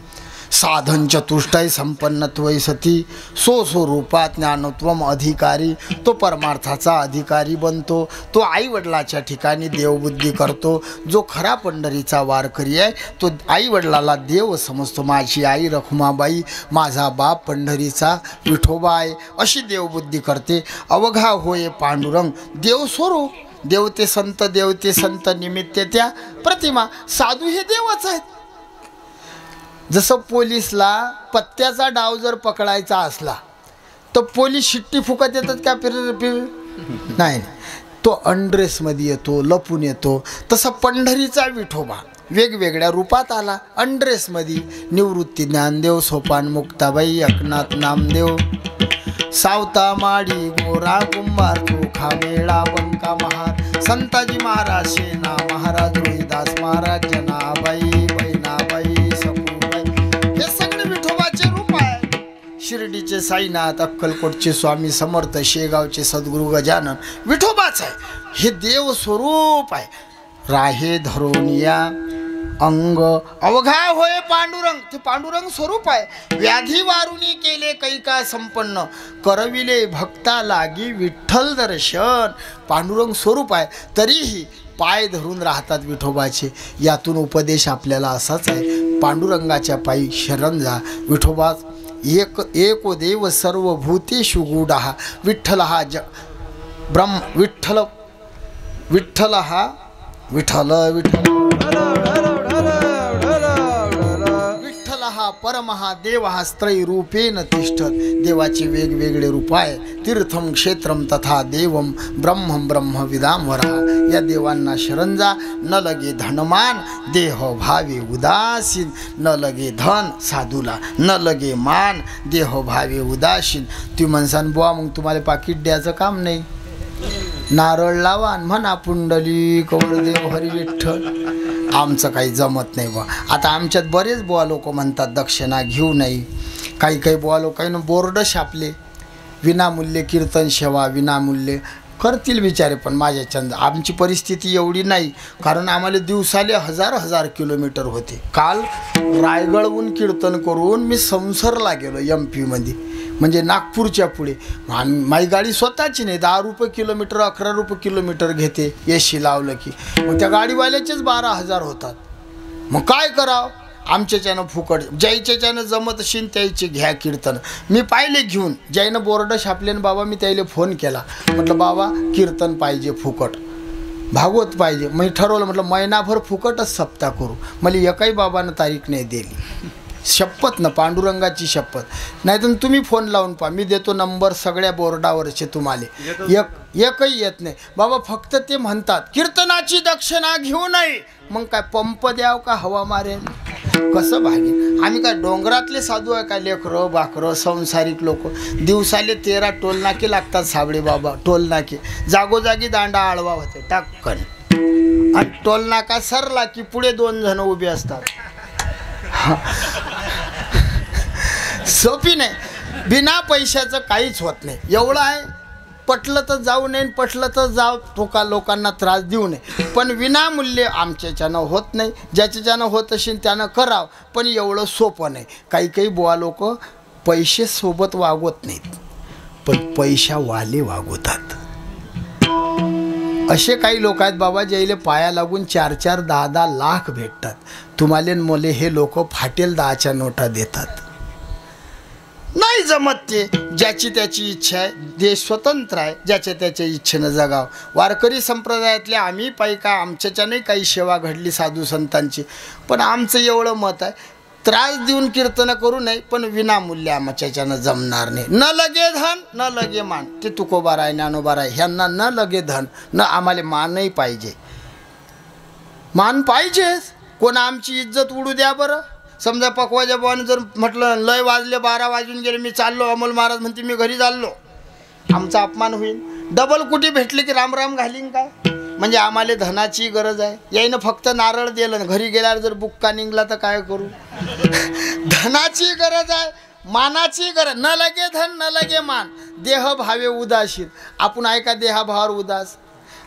साधन चतुष्टय संपन्नत्वयि सती. स्वरूपात ज्ञानत्वम अधिकारी. तो परमार्थाचा अधिकारी बनतो. तो आईवडिलाच्या ठिकाणी देवबुद्धी करतो. जो खरा पंढरीचा वारकरी आहे तो आईवडिलाला देव समजतो. माझी आई रखुमाबाई, माझा बाप पंढरीचा विठोबा आहे, अशी देवबुद्धी करते. अवघा होय पांडुरंग देवस्वरूप. देवते संत निमित्त त्या प्रतिमा. साधू हे देवच आहेत. जसं पोलीसला पत्त्याचा डाव जर पकडायचा असला तर पोलीस शिट्टी फुकत येतात का? नाही, तो अनड्रेसमध्ये येतो, लपून येतो. तसं पंढरीचा विठोबा वेगवेगळ्या रूपात आला. अनड्रेसमध्ये निवृत्ती ज्ञानदेव, सोपान मुक्ताबाई, एकनाथ नामदेव, सावता माडी, गोरा कुंभार, चोखा मेळा, बंका महार, संताजी महाराज, सेना महाराज, रोहिदास महाराज, जनाबाई, बहिणाबाई, सपूबाई, हे सगळे विठोबाचे रूप आहे. शिर्डीचे साईनाथ, अक्कलकोटचे स्वामी समर्थ, शेगावचे सद्गुरू गजानन विठोबाच आहे. हे देव स्वरूप आहे. राहे धरून या अंग अवघा होय पांडुरंग. ते पांडुरंग स्वरूप आहे. व्याधी वारुणी केले कैका संपन्न, करविले भक्ता लागी विठ्ठल दर्शन. पांडुरंग स्वरूप आहे, तरीही पाय धरून राहतात विठोबाचे. यातून उपदेश आपल्याला असाच आहे, पांडुरंगाच्या पायी शरण जा. विठोबा एको देव सर्वभूतेषु गूढः. विठ्ठल हा ब्रह्म, विठ्ठल विठ्ठल हा विठ्ठल विठ्ठल विठ्ठल हा परमहा देव हा स्त्रयी रूपेन तिष्ठत. देवाचे वेगवेगळे रूप आहे. तीर्थम क्षेत्रम तथा देवम ब्रह्मम ब्रह्म विदांवरा. या देवांना शरण जा. न लगे धनमान देह भावे उदासीन. न लगे धन साधूला, न लगे मान देह भावे उदासीन. तुम्ही म्हणसान बुवा मग तुम्हाला पाकिट द्यायचं काम नाही, नारळ लावा म्हणा पुंडली कवळदेव हरी विठ्ठल. आमचं काही जमत नाही बा. आता आमच्यात बरेच बुवा लोक म्हणतात दक्षिणा घेऊ नाही. काही बुवा लोकांना बोर्ड छापले, विनामूल्य कीर्तन सेवा विनामूल्य. करतील बिचारे, पण माझ्या चंद आमची परिस्थिती एवढी नाही. कारण आम्हाला दिवसाले हजार किलोमीटर होते. काल रायगडहून कीर्तन करून मी संसरला गेलो MP मध्ये, म्हणजे नागपूरच्या पुढे. माझी गाडी स्वतःची नाही. 10 रुपये किलोमीटर 11 रुपये किलोमीटर घेते AC लावलं की. मग त्या गाडीवाल्याचेच 12,000 होतात. मग काय करावं? आमच्याच्यानं फुकट, ज्याच्याच्यानं जमत असेल त्याचे घ्या कीर्तन. मी पाहिले घेऊन, ज्यानं बोर्ड छापले ना बाबा, मी त्याला फोन केला, म्हटलं बाबा कीर्तन पाहिजे फुकट, भागवत पाहिजे. मी ठरवलं, म्हटलं महिनाभर फुकटच सप्ताह करू. मला एकही बाबानं तारीख नाही दिली. शपथ ना, पांडुरंगाची शपथ. नाही तर तुम्ही फोन लावून पहा, मी देतो नंबर सगळ्या बोर्डावरचे तुम्हाला. एकही येत नाही बाबा. फक्त ते म्हणतात कीर्तनाची दक्षिणा घेऊ नये. मग काय पंप द्याव का हवा मारेल? कसं भागेल? आम्ही काय डोंगरातले साधू आहे का? लेकरं बाकरं संसारिक लोक. दिवसाले 13 टोलनाके लागतात साबळे बाबा. टोलनाके जागोजागी दांडा आळवा होते टाक्कन. आणि टोलनाका सरला की पुढे 2 जण उभे असतात. सोपी नाही. बिना पैशाचं काहीच होत नाही. एवढं आहे, पटलं तर जाऊ नये, पटलं तर जाऊ, तो का लोकांना त्रास देऊ नये. पण विनामूल्य आमच्याच्यानं होत नाही. ज्याच्याच्यानं होत असेल त्यानं करावं, पण एवढं सोपं नाही. काही बुवा लोक पैसे सोबत वागवत नाहीत, पण पैशावाले वागवतात. असे काही लोक आहेत बाबा, ज्याला पाया लागून 4-4, 10-10 लाख भेटतात. तुम्हाला मले हे लोक फाटेल 10च्या नोटा देतात. नाही जमत ते. ज्याची त्याची इच्छा आहे. देश स्वतंत्र आहे. ज्याच्या त्याच्या इच्छेनं जगाव. वारकरी संप्रदायातले आम्ही पाहिजे का, आमच्याच्याने काही सेवा घडली साधू संतांची, पण आमचं एवढं मत आहे, त्रास देऊन कीर्तन करू नये, पण विनामूल्य आमच्याच्यानं जमणार नाही. न लगे धन न लगे मान. ते तुकोबा राय ज्ञानोबा राय ह्यांना न लगे धन, न आम्हाला मानही पाहिजे. मान पाहिजेच, कोण आमची इज्जत उडू द्या बरं. समजा पकवाच्या भावाने जर म्हटलं लय वाजले 12 वाजून गेले मी चाललो, अमोल महाराज म्हणते मी घरी चाललो, आमचा अपमान होईल. डबल कुठे भेटले की राम राम घालीन काय. म्हणजे आम्हाला धनाची गरज आहे. याईनं फक्त नारळ दिलं, घरी गेल्यावर जर बुक्का निघला तर काय करू. धनाची गरज आहे, मानाची गरज. न लगे धन न लगे मान, देह भावे उदासीन. आपण आहे का देहाभावावर उदास.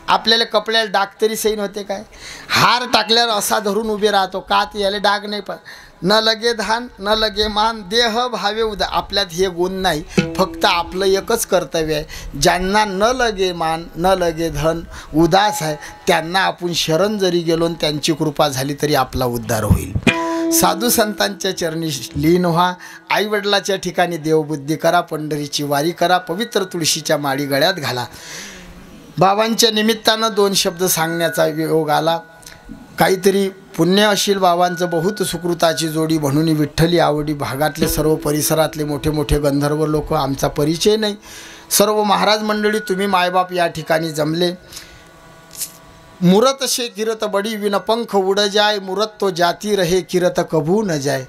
आपल्याला कपड्याला डाग तरी सैन होते काय. हार टाकल्यावर असा धरून उभे राहतो का ते याला डाग नाही पण. न लगे धान न लगे मान, देह भावे उदा. आपल्यात हे गुण नाही. फक्त आपलं एकच कर्तव्य आहे, ज्यांना न लगे मान न लगे धन उदास आहे त्यांना आपण शरण जरी गेलो आणि त्यांची कृपा झाली तरी आपला उद्धार होईल. साधू संतांच्या चरणी लीन व्हा. आईवडिलाच्या ठिकाणी देवबुद्धी करा, पंढरीची वारी करा, पवित्र तुळशीच्या माळी गळ्यात घाला. बाबांच्या निमित्तानं 2 शब्द सांगण्याचा योग आला. काहीतरी पुण्य असेल बाबांचं. बहुत सुकृताची जोडी म्हणून विठ्ठली आवडी. भागातले सर्व परिसरातले मोठे मोठे गंधर्व लोक, आमचा परिचय नाही. सर्व महाराज मंडळी तुम्ही मायबाप या ठिकाणी जमले. मुरत शे किरत बडी विन पंख उड जाय, मुरत तो जाती रहे किरत कभू न जाय.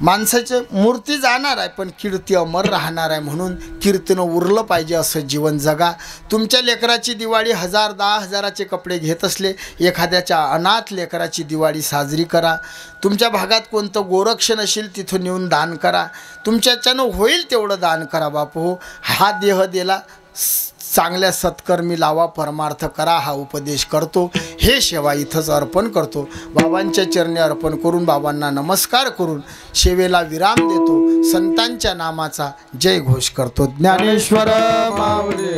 माणसाचं मूर्ती जाणार आहे पण कीर्ती अमर राहणार आहे. म्हणून कीर्तनं उरलं पाहिजे असं जीवन जगा. तुमच्या लेकराची दिवाळी 1000-10,000चे कपडे घेत असले, एखाद्याच्या अनाथ लेकराची दिवाळी साजरी करा. तुमच्या भागात कोणतं गोरक्षण असेल तिथं नेऊन दान करा. तुमच्याच्यानं होईल तेवढं दान करा. बापू हा देह दिला, चांगल्या सत्कर्मी लावा, परमार्थ करा हा उपदेश करतो. हे सेवा इथंच अर्पण करतो. बाबांच्या चरणी अर्पण करून बाबांना नमस्कार करून सेवेला विराम देतो. संतांच्या नामाचा जय घोष करतो. ज्ञानेश्वर
माऊली